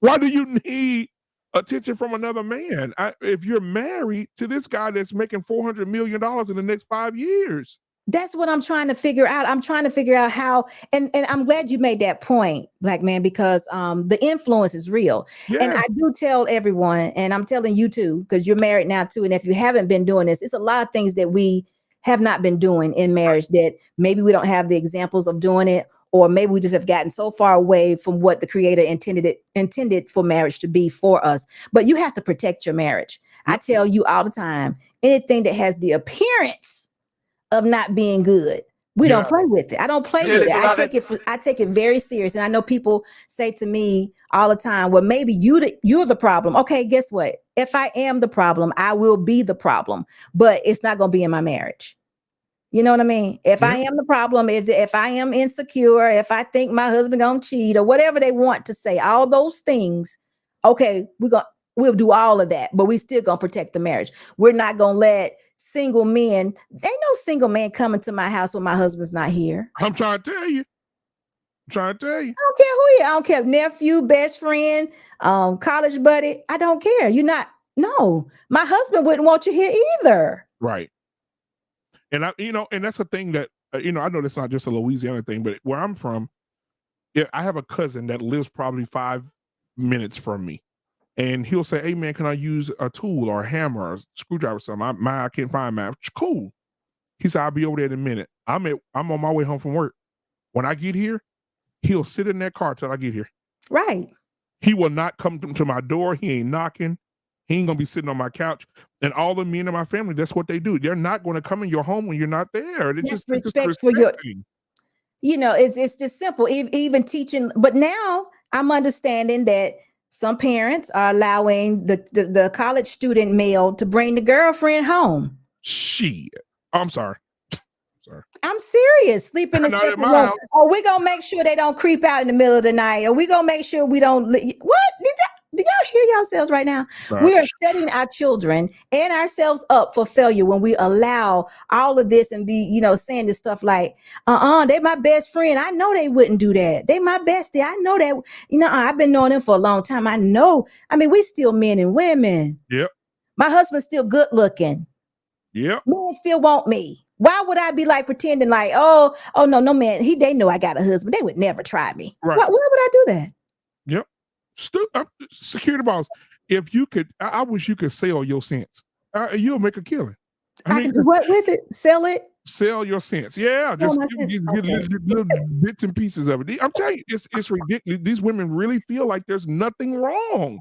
Why do you need attention from another man? If you're married to this guy that's making $400 million in the next 5 years. That's what I'm trying to figure out. I'm trying to figure out how, and I'm glad you made that point, Black Man, because the influence is real. Yeah. And I do tell everyone, and I'm telling you too, because you're married now too. And if you haven't been doing this, it's a lot of things that we have not been doing in marriage that maybe we don't have the examples of doing it, or maybe we just have gotten so far away from what the Creator intended for marriage to be for us. But you have to protect your marriage. Yep. I tell you all the time, anything that has the appearance of not being good, we don't play with it. I don't play with it. I take it very serious. And I know people say to me all the time, well, maybe you're the problem. Okay, guess what? If I am the problem, I will be the problem, but it's not going to be in my marriage. You know what I mean? If I am the problem, if I am insecure, if I think my husband gonna cheat or whatever they want to say, all those things, okay, we'll do all of that, but we still gonna protect the marriage. We're not gonna let single men, ain't no single man coming to my house when my husband's not here. I'm trying to tell you. I don't care who you. I don't care. Nephew, best friend, college buddy. I don't care. No, my husband wouldn't want you here either. Right. And and that's a thing that, I know that's not just a Louisiana thing, but where I'm from, I have a cousin that lives probably 5 minutes from me. And he'll say, hey man, can I use a tool or a hammer or a screwdriver or something? I can't find mine. Cool. He said, I'll be over there in a minute. I'm on my way home from work. When I get here, he'll sit in that car till I get here. Right. He will not come to my door. He ain't knocking. He ain't gonna be sitting on my couch. And all the men in my family, that's what they do. They're not going to come in your home when you're not there. It's just respect for your. It's just simple. Even teaching, but now I'm understanding that some parents are allowing the college student male to bring the girlfriend home. Shit. I'm sorry. I'm serious. Sleep in the second room. Or we're gonna make sure they don't creep out in the middle of the night. Or we're gonna make sure we don't. What? Did y'all hear yourselves right now? We are setting our children and ourselves up for failure when we allow all of this and be, saying this stuff like, they my best friend. I know they wouldn't do that. They my bestie. I know that, I've been knowing them for a long time. I know. I mean, we still men and women. Yep. My husband's still good looking. Yep. Men still want me. Why would I be like pretending like, oh no man, they know I got a husband. They would never try me. Right. Why would I do that? Yep. Security boss. If you could, I wish you could sell your sense. You'll make a killing. I can do what with it? Sell it? Sell your sense. Yeah, just get little bits and pieces of it. I'm telling you, it's ridiculous. These women really feel like there's nothing wrong.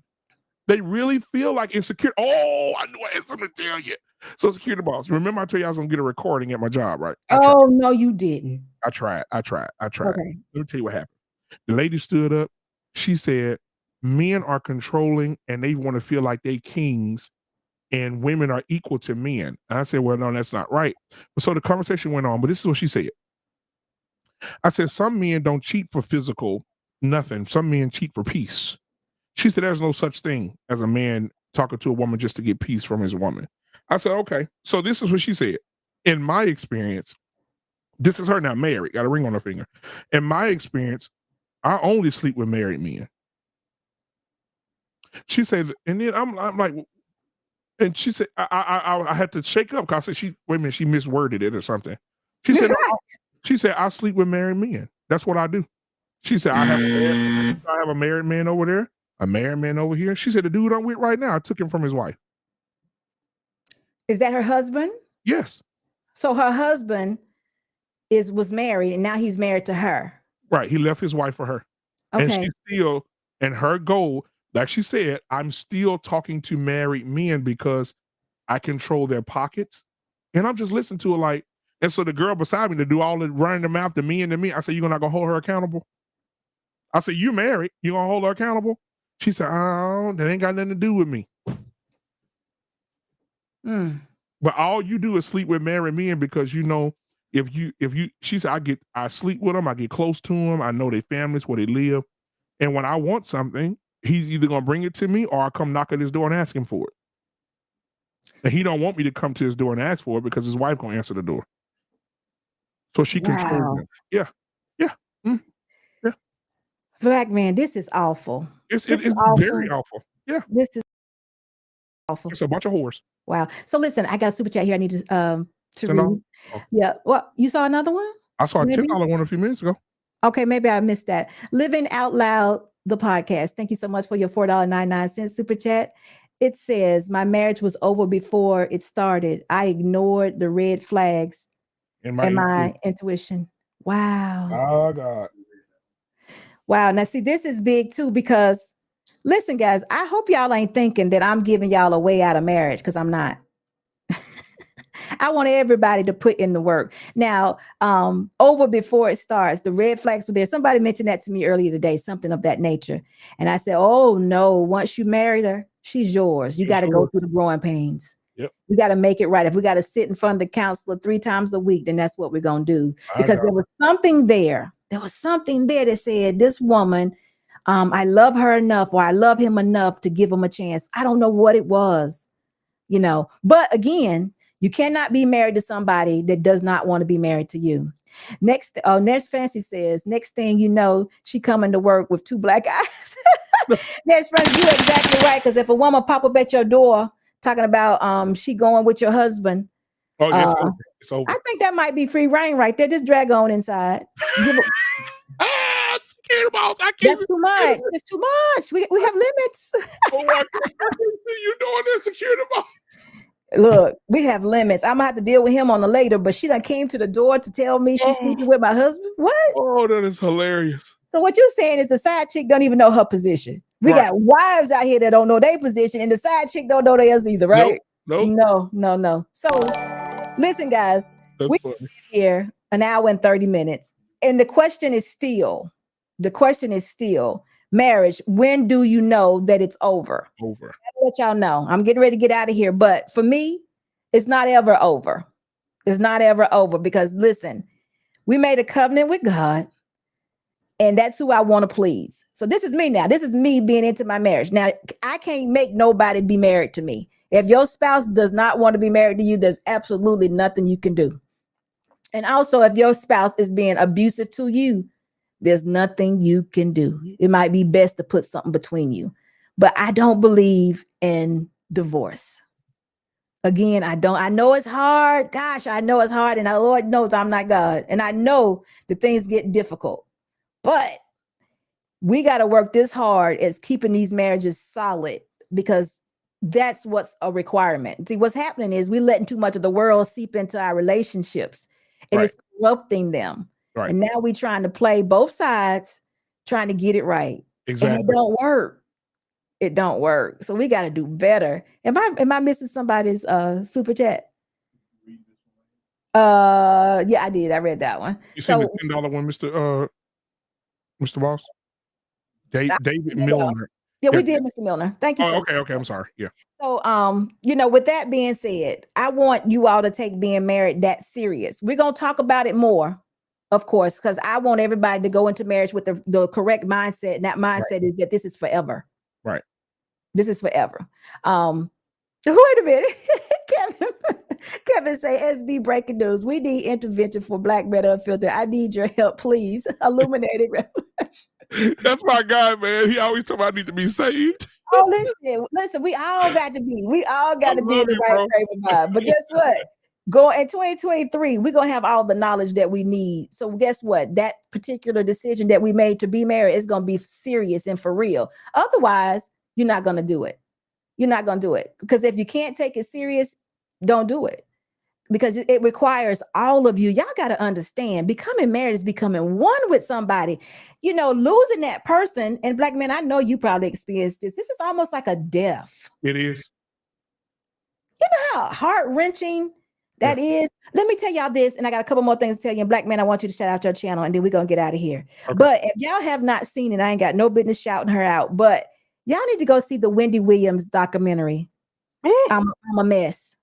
They really feel like insecure. Oh, I knew I had something to tell you. So security boss. Remember I told you I was gonna get a recording at my job, right? Oh no, you didn't. I tried. Okay. Let me tell you what happened. The lady stood up. She said, men are controlling and they want to feel like they kings and women are equal to men. And I said, well, no, that's not right. So the conversation went on, but this is what she said. I said, some men don't cheat for physical nothing. Some men cheat for peace. She said, there's no such thing as a man talking to a woman just to get peace from his woman. I said, okay. So this is what she said. In my experience, this is her not married, got a ring on her finger. In my experience, I only sleep with married men. She said, and then I'm like, and she said, I had to shake up because I said, wait a minute, she misworded it or something. She said, I sleep with married men. That's what I do. She said, I have a married man over there, a married man over here. She said, the dude I'm with right now, I took him from his wife. Is that her husband? Yes. So her husband was married and now he's married to her. Right. He left his wife for her. Okay. And she still, and her goal, like she said, I'm still talking to married men because I control their pockets. And I'm just listening to it like, and so the girl beside me to do all the running the mouth to me and to me, I said, you're not gonna hold her accountable? I said, you married, you gonna hold her accountable? She said, oh, that ain't got nothing to do with me. But all you do is sleep with married men because you know, if you, she said, I sleep with them, I get close to them, I know their families, where they live. And when I want something, he's either gonna bring it to me or I come knock at his door and ask him for it. And he don't want me to come to his door and ask for it because his wife gonna answer the door. So she controls him. Yeah. Yeah. Yeah. Black man, this is awful. It's very awful. Yeah. This is awful. It's a bunch of whores. Wow. So listen, I got a super chat here. I need to read. Oh. Yeah. Well, you saw another one? I saw a $10 one a few minutes ago. Okay, maybe I missed that. Living Out Loud, the podcast. Thank you so much for your $4.99 super chat. It says, my marriage was over before it started. I ignored the red flags and my intuition. Wow. Oh, God. Wow. Now, see, this is big, too, because listen, guys, I hope y'all ain't thinking that I'm giving y'all a way out of marriage, because I'm not. I want everybody to put in the work. Now, over before it starts, the red flags were there. Somebody mentioned that to me earlier today, something of that nature. And I said, oh, no, once you married her, she's yours. You got to go through the growing pains. Yep. We got to make it right. If we got to sit in front of the counselor 3 times a week, then that's what we're going to do. Because there was something there. There was something there that said, this woman, I love her enough, or I love him enough to give him a chance. I don't know what it was, you know. But again, you cannot be married to somebody that does not want to be married to you. Next Fancy says, next thing you know, she coming to work with 2 black eyes. Next Fancy, you're exactly right. Because if a woman pop up at your door talking about she going with your husband, it's over. I think that might be free reign right there. Just drag on inside. Security boss, I can't. That's too much. It's too much. We have limits. Oh my God. You doing this, security boss? Look, we have limits. I'm gonna have to deal with him on the later, but she done came to the door to tell me she's sleeping with my husband. What? Oh, that is hilarious. So what you're saying is the side chick don't even know her position. We got wives out here that don't know their position, and the side chick don't know theirs either, right? Nope. No. So listen, guys, we've been here an hour and 30 minutes, and the question is still, marriage, when do you know that it's over? I'll let y'all know. I'm getting ready to get out of here. But for me, it's not ever over. It's not ever over because listen, we made a covenant with God and that's who I want to please. So this is me now. This is me being into my marriage. Now, I can't make nobody be married to me. If your spouse does not want to be married to you, there's absolutely nothing you can do. And also, if your spouse is being abusive to you, there's nothing you can do. It might be best to put something between you. But I don't believe in divorce. Again, I don't. I know it's hard. Gosh, I know it's hard. And the Lord knows I'm not God. And I know that things get difficult. But we got to work this hard as keeping these marriages solid because that's what's a requirement. See, what's happening is we're letting too much of the world seep into our relationships. And it's corrupting them. Right. And now we're trying to play both sides, trying to get it right. Exactly. And it don't work. it don't work. So we got to do better. Am I missing somebody's super chat? Yeah, I did. I read that one. You seen the So $10 one, Mr. Boss? David you know, Milner. yeah, we did, Mr. Milner. Thank you so much. Okay. I'm sorry. Yeah. So, with that being said, I want you all to take being married that serious. We're going to talk about it more, of course, because I want everybody to go into marriage with the correct mindset. And that mindset is that this is forever. Right. This is forever. Wait a minute. Kevin say, SB breaking news. We need intervention for Black Men Unfiltered. I need your help, please. Illuminated revelation. That's my guy, man. He always told me I need to be saved. Oh, listen, we all got to be in the right frame of mind. But guess what? Going in 2023, we're gonna have all the knowledge that we need. So guess what? That particular decision that we made to be married is gonna be serious and for real. Otherwise, you're not gonna do it. You're not gonna do it. Because if you can't take it serious, don't do it. Because it requires all of you. Y'all got to understand, becoming married is becoming one with somebody. Losing that person, and Black men, I know you probably experienced this. This is almost like a death. It is. You know how heart-wrenching that is? Let me tell y'all this, and I got a couple more things to tell you. And Black men, I want you to shout out your channel, and then we're going to get out of here. Okay. But if y'all have not seen it, I ain't got no business shouting her out, but y'all need to go see the Wendy Williams documentary. I'm a mess.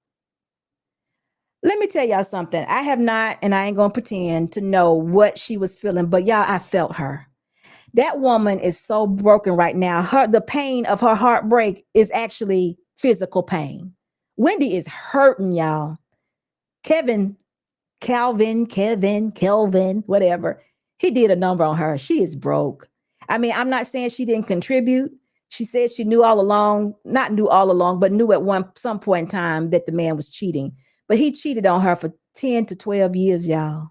Let me tell y'all something. I have not, and I ain't going to pretend to know what she was feeling, but y'all, I felt her. That woman is so broken right now. The pain of her heartbreak is actually physical pain. Wendy is hurting, y'all. Kelvin, whatever. He did a number on her. She is broke. I mean, I'm not saying she didn't contribute. She said she knew all along, not knew all along, but knew at some point in time that the man was cheating. But he cheated on her for 10 to 12 years, y'all.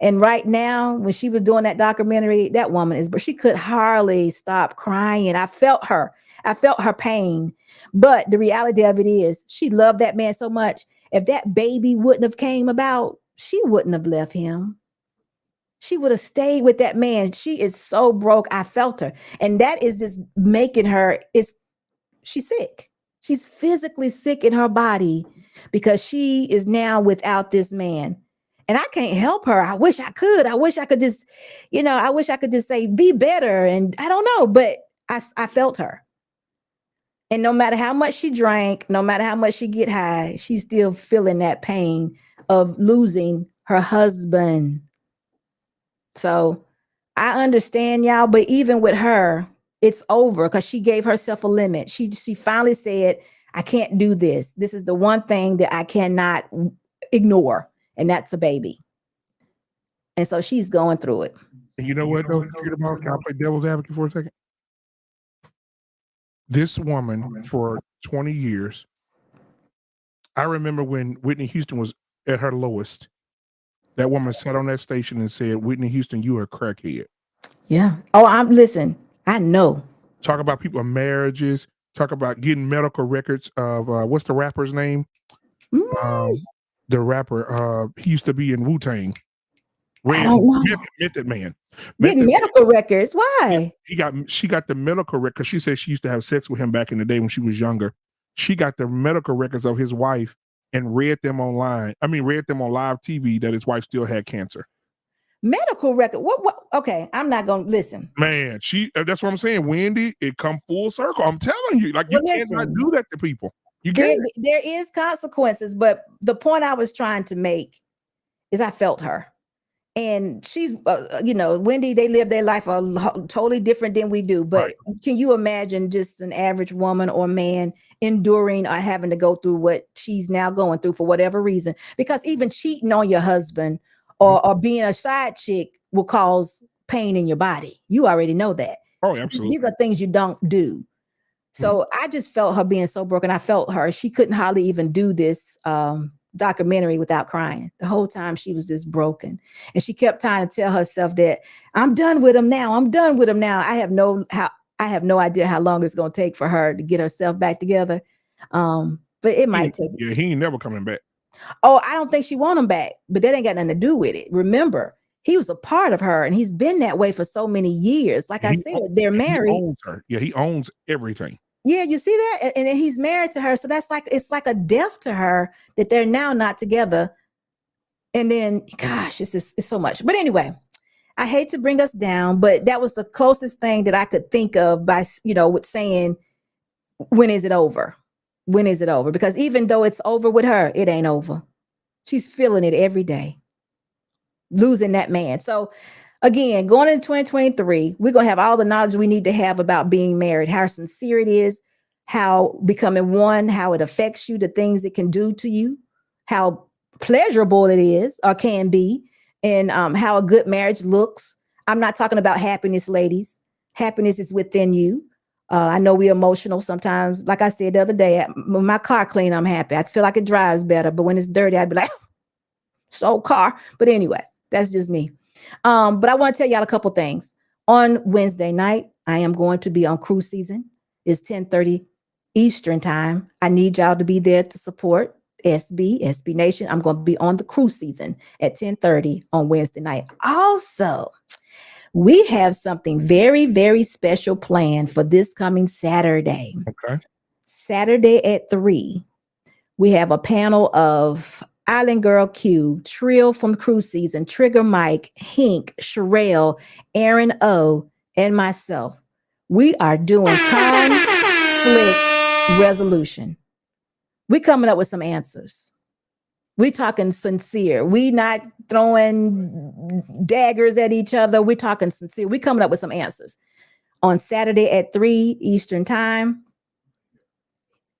And right now, when she was doing that documentary, that woman but she could hardly stop crying. I felt her. I felt her pain. But the reality of it is she loved that man so much. If that baby wouldn't have came about, she wouldn't have left him. She would have stayed with that man. She is so broke. I felt her. And that is just making her, she's sick. She's physically sick in her body because she is now without this man. And I can't help her. I wish I could. I wish I could just, I wish I could just say, be better. And I don't know, but I felt her. And no matter how much she drank, no matter how much she get high, she's still feeling that pain of losing her husband. So I understand y'all, but even with her, it's over because she gave herself a limit. She finally said, I can't do this. This is the one thing that I cannot ignore, and that's a baby. And so she's going through it. And you know what, though? Can I play devil's advocate for a second? This woman, for 20 years, I remember when Whitney Houston was at her lowest, that woman sat on that station and said, Whitney Houston, you are a crackhead. Yeah. Oh, listen, I know. Talk about people's marriages. Talk about getting medical records of what's the rapper's name? The rapper, he used to be in Wu-Tang. I don't know. Method Man. Getting medical records. Why? She got the medical records. She said she used to have sex with him back in the day when she was younger. She got the medical records of his wife and read them online. Read them on live TV that his wife still had cancer. Medical record. What? Okay, I'm not gonna listen. Man, that's what I'm saying. Wendy, it come full circle. I'm telling you, you cannot do that to people. You can't. There is consequences, but the point I was trying to make is I felt her. And she's, Wendy, they live their life totally different than we do. But Can you imagine just an average woman or man enduring or having to go through what she's now going through for whatever reason? Because even cheating on your husband or being a side chick will cause pain in your body. You already know that. Oh, absolutely. These are things you don't do. So I just felt her being so broken. I felt her. She couldn't hardly even do this documentary without crying. The whole time she was just broken. And she kept trying to tell herself that I'm done with him now. I'm done with him now. I have no idea how long it's going to take for her to get herself back together. But it might take. Yeah, he ain't never coming back. Oh, I don't think she want him back, but that ain't got nothing to do with it. Remember, He was a part of her, and he's been that way for so many years. Like I said, they're married. He owns her. Yeah, he owns everything. Yeah, you see that? And then he's married to her. So that's like, it's like a death to her that they're now not together. And then, gosh, it's so much. But anyway, I hate to bring us down, but that was the closest thing that I could think of by, with saying, when is it over? When is it over? Because even though it's over with her, it ain't over. She's feeling it every day, losing that man. So again, going into 2023, we're going to have all the knowledge we need to have about being married, how sincere it is, how becoming one, how it affects you, the things it can do to you, how pleasurable it is or can be, and how a good marriage looks. I'm not talking about happiness, ladies. Happiness is within you. I know we're emotional sometimes. Like I said the other day, when my car clean, I'm happy. I feel like it drives better. But when it's dirty, I'd be like, so car. But anyway, that's just me. But I want to tell y'all a couple things. On Wednesday night, I am going to be on Krew season. It's 10:30 Eastern time. I need y'all to be there to support SB Nation. I'm going to be on the Krew season at 10:30 on Wednesday night. Also, we have something very, very special planned for this coming Saturday. Okay. Saturday at 3, we have a panel of Island Girl Q, Trill from Krew season, Trigger Mike, Hink, Sherelle, Aaron O, and myself. We are doing conflict resolution. We coming up with some answers. We talking sincere. We not throwing daggers at each other. We talking sincere. We coming up with some answers. On Saturday at 3 Eastern time,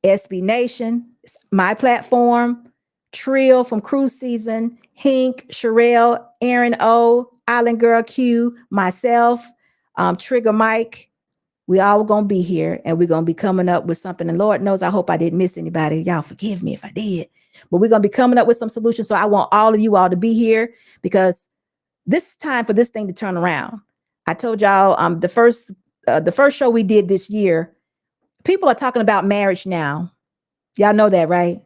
SB Nation, my platform, Trill from Krew season, Hink, Sherelle, Aaron O, Island Girl Q, myself, Trigger Mike. We all gonna be here, and we're gonna be coming up with something. And Lord knows, I hope I didn't miss anybody. Y'all forgive me if I did. But we're gonna be coming up with some solutions. So I want all of you all to be here, because this is time for this thing to turn around. I told y'all the first show we did this year, people are talking about marriage now. Y'all know that, right?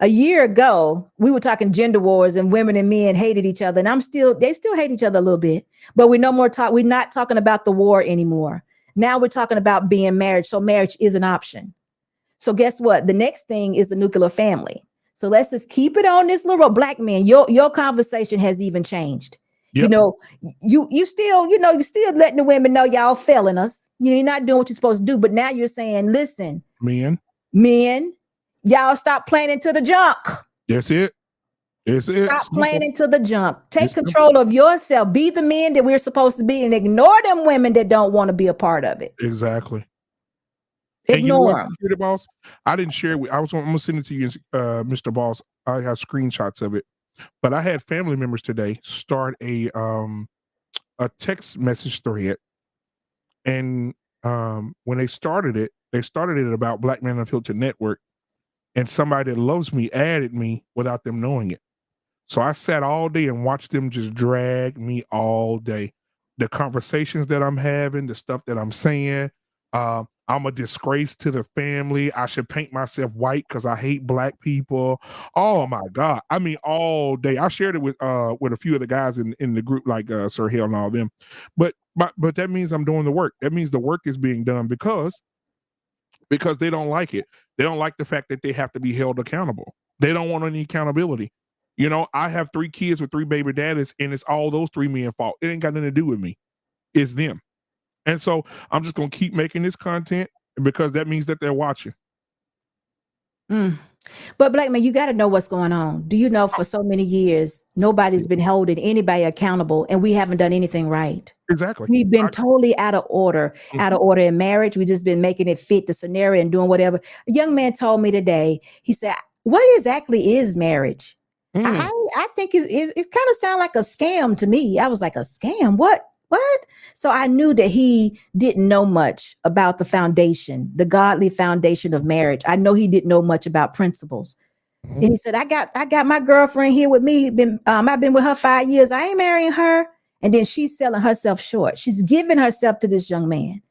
A year ago, we were talking gender wars and women and men hated each other. And they still hate each other a little bit, but we're not talking about the war anymore. Now we're talking about being married. So marriage is an option. So guess what? The next thing is the nuclear family. So let's just keep it on this little Black man. Your conversation has even changed. Yep. You still letting the women know y'all failing us. You're not doing what you're supposed to do. But now you're saying, listen, men, y'all stop playing into the junk. That's it. Stop playing into the junk. Take control of yourself. Be the men that we're supposed to be, and ignore them women that don't want to be a part of it. Exactly. Ignore them. The boss, I didn't share it. I'm gonna send it to you, Mr. Boss. I have screenshots of it. But I had family members today start a text message thread, and when they started it about Black Men Unfiltered Network, and somebody that loves me added me without them knowing it. So I sat all day and watched them just drag me all day. The conversations that I'm having, the stuff that I'm saying. I'm a disgrace to the family. I should paint myself white because I hate Black people. Oh my God. I mean, all day. I shared it with a few of the guys in the group, like Sir Hill and all them. But that means I'm doing the work. That means the work is being done because they don't like it. They don't like the fact that they have to be held accountable. They don't want any accountability. I have 3 kids with 3 baby daddies, and it's all those 3 men's fault. It ain't got nothing to do with me. It's them. And so I'm just going to keep making this content because that means that they're watching. But Black man, you got to know what's going on. Do you know for so many years, nobody's been holding anybody accountable, and we haven't done anything right. Exactly. We've been totally out of order, in marriage. We've just been making it fit the scenario and doing whatever. A young man told me today, he said, what exactly is marriage? I think it kind of sounds like a scam to me. I was like, a scam? What? So I knew that he didn't know much about the foundation, the godly foundation of marriage. I know he didn't know much about principles. And he said, I got my girlfriend here with me. I've been with her 5 years. I ain't marrying her. And then she's selling herself short. She's giving herself to this young man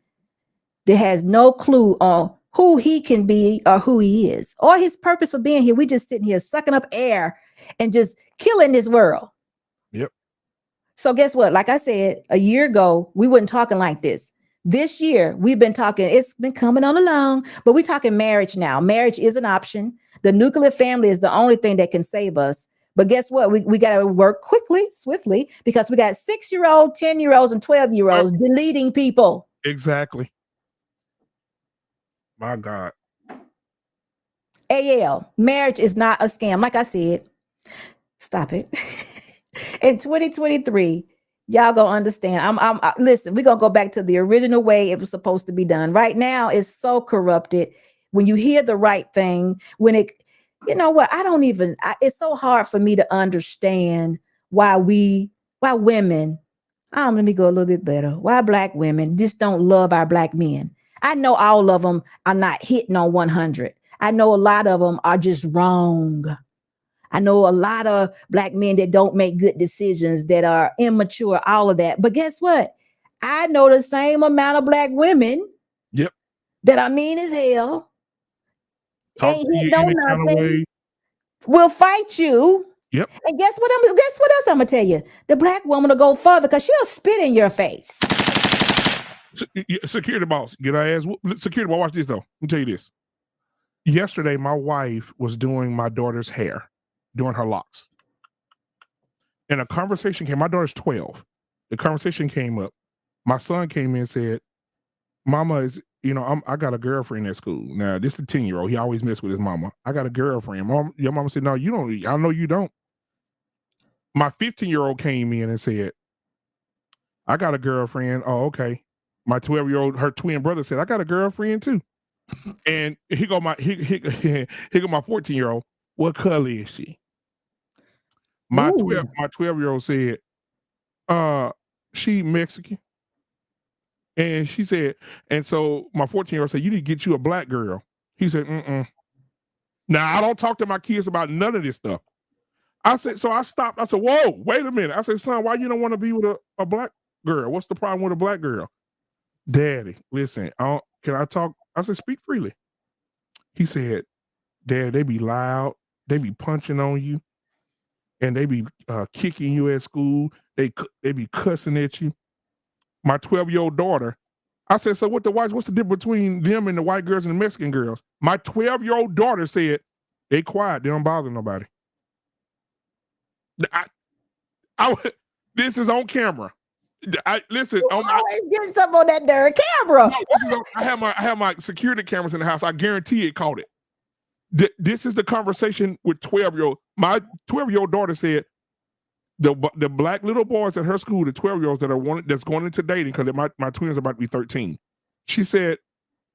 that has no clue on who he can be or who he is or his purpose for being here. We just sitting here sucking up air and just killing this world. Yep. So guess what? Like I said, a year ago, we weren't talking like this. This year, we've been talking, it's been coming on along, but we're talking marriage now. Marriage is an option. The nuclear family is the only thing that can save us. But guess what? We got to work quickly, swiftly, because we got 6-year-old, 10-year-olds, and 12-year-olds deleting people. Exactly. My God. AL, marriage is not a scam. Like I said, stop it. In 2023, y'all gonna understand. Listen, we're gonna go back to the original way it was supposed to be done. Right now, it's so corrupted. When you hear the right thing, when it, you know what, it's so hard for me to understand why women, let me go a little bit better. Why black women just don't love our black men. I know all of them are not hitting on 100. I know a lot of them are just wrong. I know a lot of black men that don't make good decisions, that are immature, all of that. But guess what? I know the same amount of black women that are mean as hell, ain't hitting on nothing, will fight you. Yep. And guess what else I'm gonna tell you? The black woman will go further because she'll spit in your face. Security boss, get our ass. Security boss, watch this though. Let me tell you this. Yesterday, my wife was doing my daughter's hair, doing her locks. And a conversation came, my daughter's 12. The conversation came up. My son came in and said, Mama is, I got a girlfriend at school. Now, this is the 10-year-old. He always mess with his mama. I got a girlfriend. Your mama said, no, you don't. I know you don't. My 15-year-old came in and said, I got a girlfriend. Oh, okay. My 12-year-old, her twin brother said, I got a girlfriend too. And he go my 14-year-old. What color is she? My 12-year-old said, she Mexican. And she said, and so my 14-year-old said, you need to get you a black girl. He said, Now I don't talk to my kids about none of this stuff. I said, so I stopped. I said, whoa, wait a minute. I said, son, why you don't want to be with a black girl? What's the problem with a black girl? Daddy, listen, can I talk? I said, speak freely. He said, Dad, they be loud. They be punching on you. And they be kicking you at school. They be cussing at you. My 12-year-old daughter, I said, so what's the difference between them and the white girls and the Mexican girls? My 12-year-old daughter said, they quiet. They don't bother nobody. This is on camera. Listen, always getting something on that darn camera. No, I have my security cameras in the house. I guarantee it caught it. This is the conversation with 12-year-old. My 12-year-old daughter said the black little boys at her school, the 12-year-olds that's going into dating, because my twins are about to be 13. She said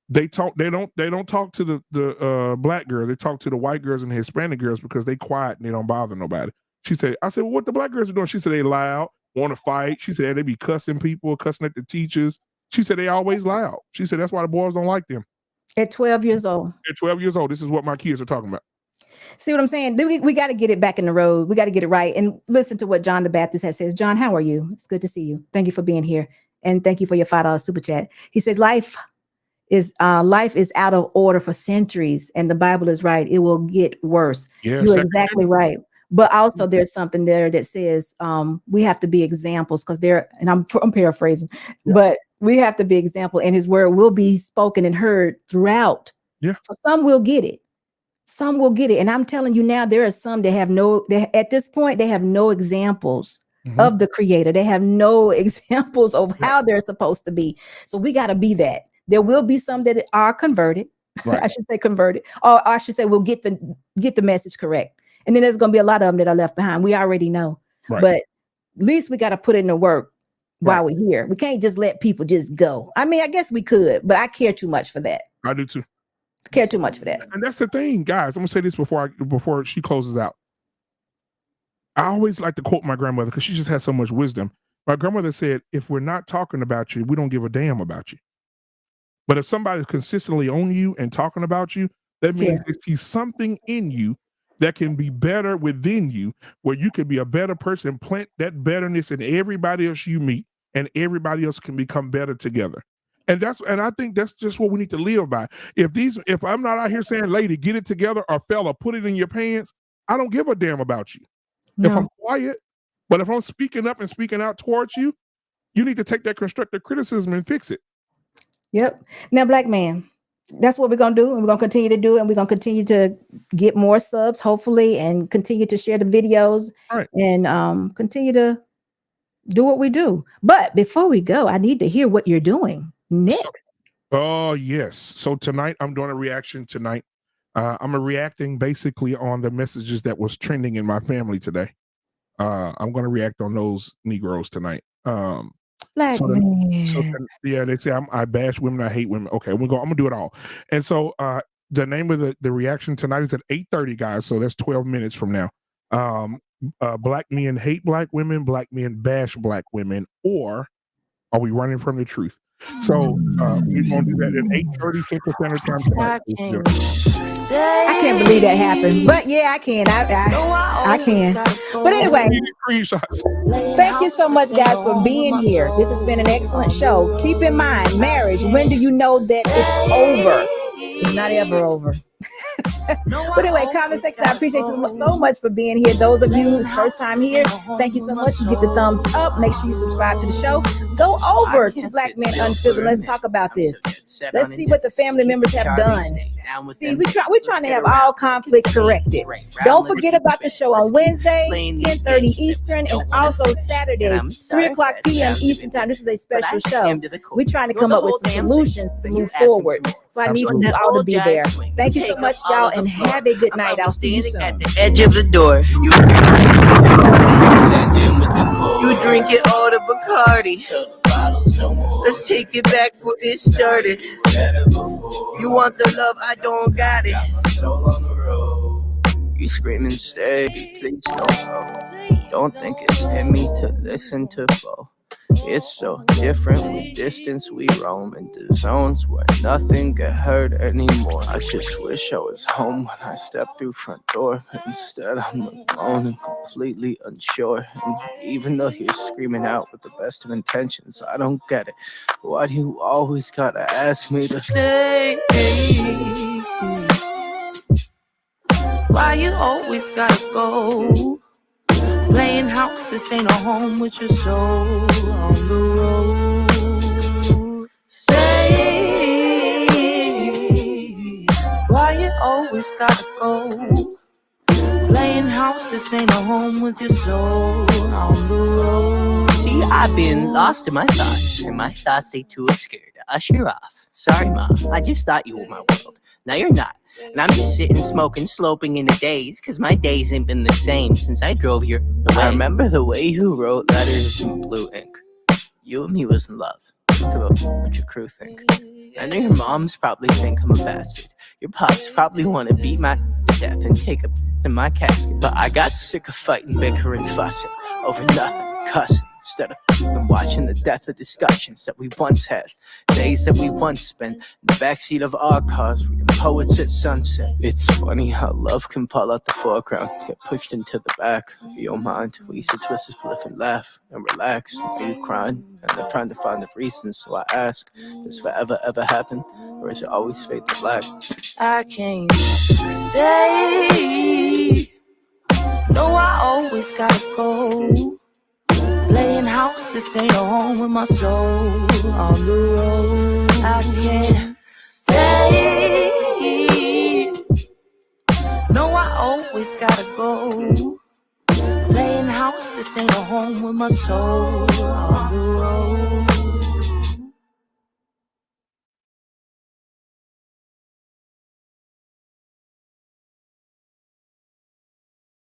they don't talk to the black girls. They talk to the white girls and the Hispanic girls because they quiet and they don't bother nobody. She said, I said, well, what the black girls are doing? She said, they loud, want to fight. She said, they be cussing people, cussing at the teachers. She said, they always loud. She said, that's why the boys don't like them. At 12 years old. At 12 years old, this is what my kids are talking about. See what I'm saying? We got to get it back in the road. We got to get it right. And listen to what John the Baptist has says. John, how are you? It's good to see you. Thank you for being here. And thank you for your $5 super chat. He says, life is out of order for centuries. And the Bible is right. It will get worse. Yeah, you're exactly right. But also there's something there that says we have to be examples because and I'm paraphrasing, but we have to be example, and his word will be spoken and heard throughout. Yeah. So some will get it. Some will get it. And I'm telling you now, there are some that at this point, they have no examples of the creator. They have no examples of how they're supposed to be. So we got to be that. There will be some that are converted. Right. I should say converted, or I should say we'll get the message correct. And then there's going to be a lot of them that are left behind. We already know, but at least we got to put in the work while we're here. We can't just let people just go. I mean, I guess we could, but I care too much for that. I do too. Care too much for that. And that's the thing, guys. I'm gonna say this before she closes out. I always like to quote my grandmother because she just has so much wisdom. My grandmother said, if we're not talking about you, we don't give a damn about you. But if somebody's consistently on you and talking about you, that means they see something in you that can be better within you, where you can be a better person, plant that betterness in everybody else you meet, and everybody else can become better together. And I think that's just what we need to live by. If I'm not out here saying, lady, get it together, or fella, put it in your pants, I don't give a damn about you. No. If I'm quiet, But if I'm speaking up and speaking out towards you, you need to take that constructive criticism and fix it. Yep. Now, Black man, that's what we're going to do. And we're going to continue to do. And we're going to continue to get more subs, hopefully, and continue to share the videos and continue to do what we do. But before we go, I need to hear what you're doing next. Oh, yes. So tonight, I'm doing a reaction tonight. I'm reacting basically on the messages that was trending in my family today. I'm going to react on those Negroes tonight. Black man. Yeah, they say I bash women, I hate women. Okay, I'm gonna do it all. And so the name of the reaction tonight is at 8:30, guys. So that's 12 minutes from now. Black men hate black women, black men bash black women, or are we running from the truth? So we're gonna do that at 8:30 Central Standard Time tonight. I can't believe that happened, but yeah, I can. I can. But anyway, thank you so much, guys, for being here. This has been an excellent show. Keep in mind, marriage, when do you know that it's over? It's not ever over. But anyway, comment section, I appreciate you so much for being here. Those of you who's first time here, thank you so much. You get the thumbs up. Make sure you subscribe to the show. Go over to Black Men Unfiltered. Let's talk about this. Let's see what the family members have done. See, we're trying to have all conflict corrected. Don't forget about the show on Wednesday, 10:30 Eastern, and also Saturday, 3 o'clock p.m. Eastern time. This is a special show. We're trying to come up with some solutions to move forward. So I need for you all to be there. Thank you so much, y'all, and have a good night. I'll see you soon. At the edge of the door, you drink it all the Bacardi. Let's take it back before it started. You want the love, I don't got it. You screaming, stay, please don't go. Don't think it's in me to listen to flow. It's so different with distance, we roam into zones where nothing get hurt anymore. I just wish I was home when I stepped through front door, but instead I'm alone and completely unsure. And even though you're screaming out with the best of intentions, I don't get it. Why do you always gotta ask me to stay? Why you always gotta go? Playing house, this ain't a home with your soul on the road. Say, why you always gotta go? Playing house, this ain't a home with your soul on the road. See, I've been lost in my thoughts, and my thoughts they too scared to usher you off. Sorry, Mom, I just thought you were my world. Now you're not. And I'm just sitting, smoking, sloping in the days, cause my days ain't been the same since I drove here. I remember the way you wrote letters in blue ink. You and me was in love. Think about what your crew think. I know your moms probably think I'm a bastard. Your pops probably want to beat my death and take a in my casket. But I got sick of fighting, bickering, fussing over nothing, cussing. Instead of watching the death of discussions that we once had, days that we once spent in the backseat of our cars, reading poets at sunset. It's funny how love can fall out the foreground, get pushed into the back of your mind. We used to twist a spliff and laugh and relax. Are you crying? And I'm trying to find the reasons, so I ask, does forever ever happen, or is it always fade to black? I can't stay. No, I always gotta go. Playing house, this ain't a home with my soul on the road. I can't stay. No, I always gotta go. Playing house, this ain't a home with my soul on the road.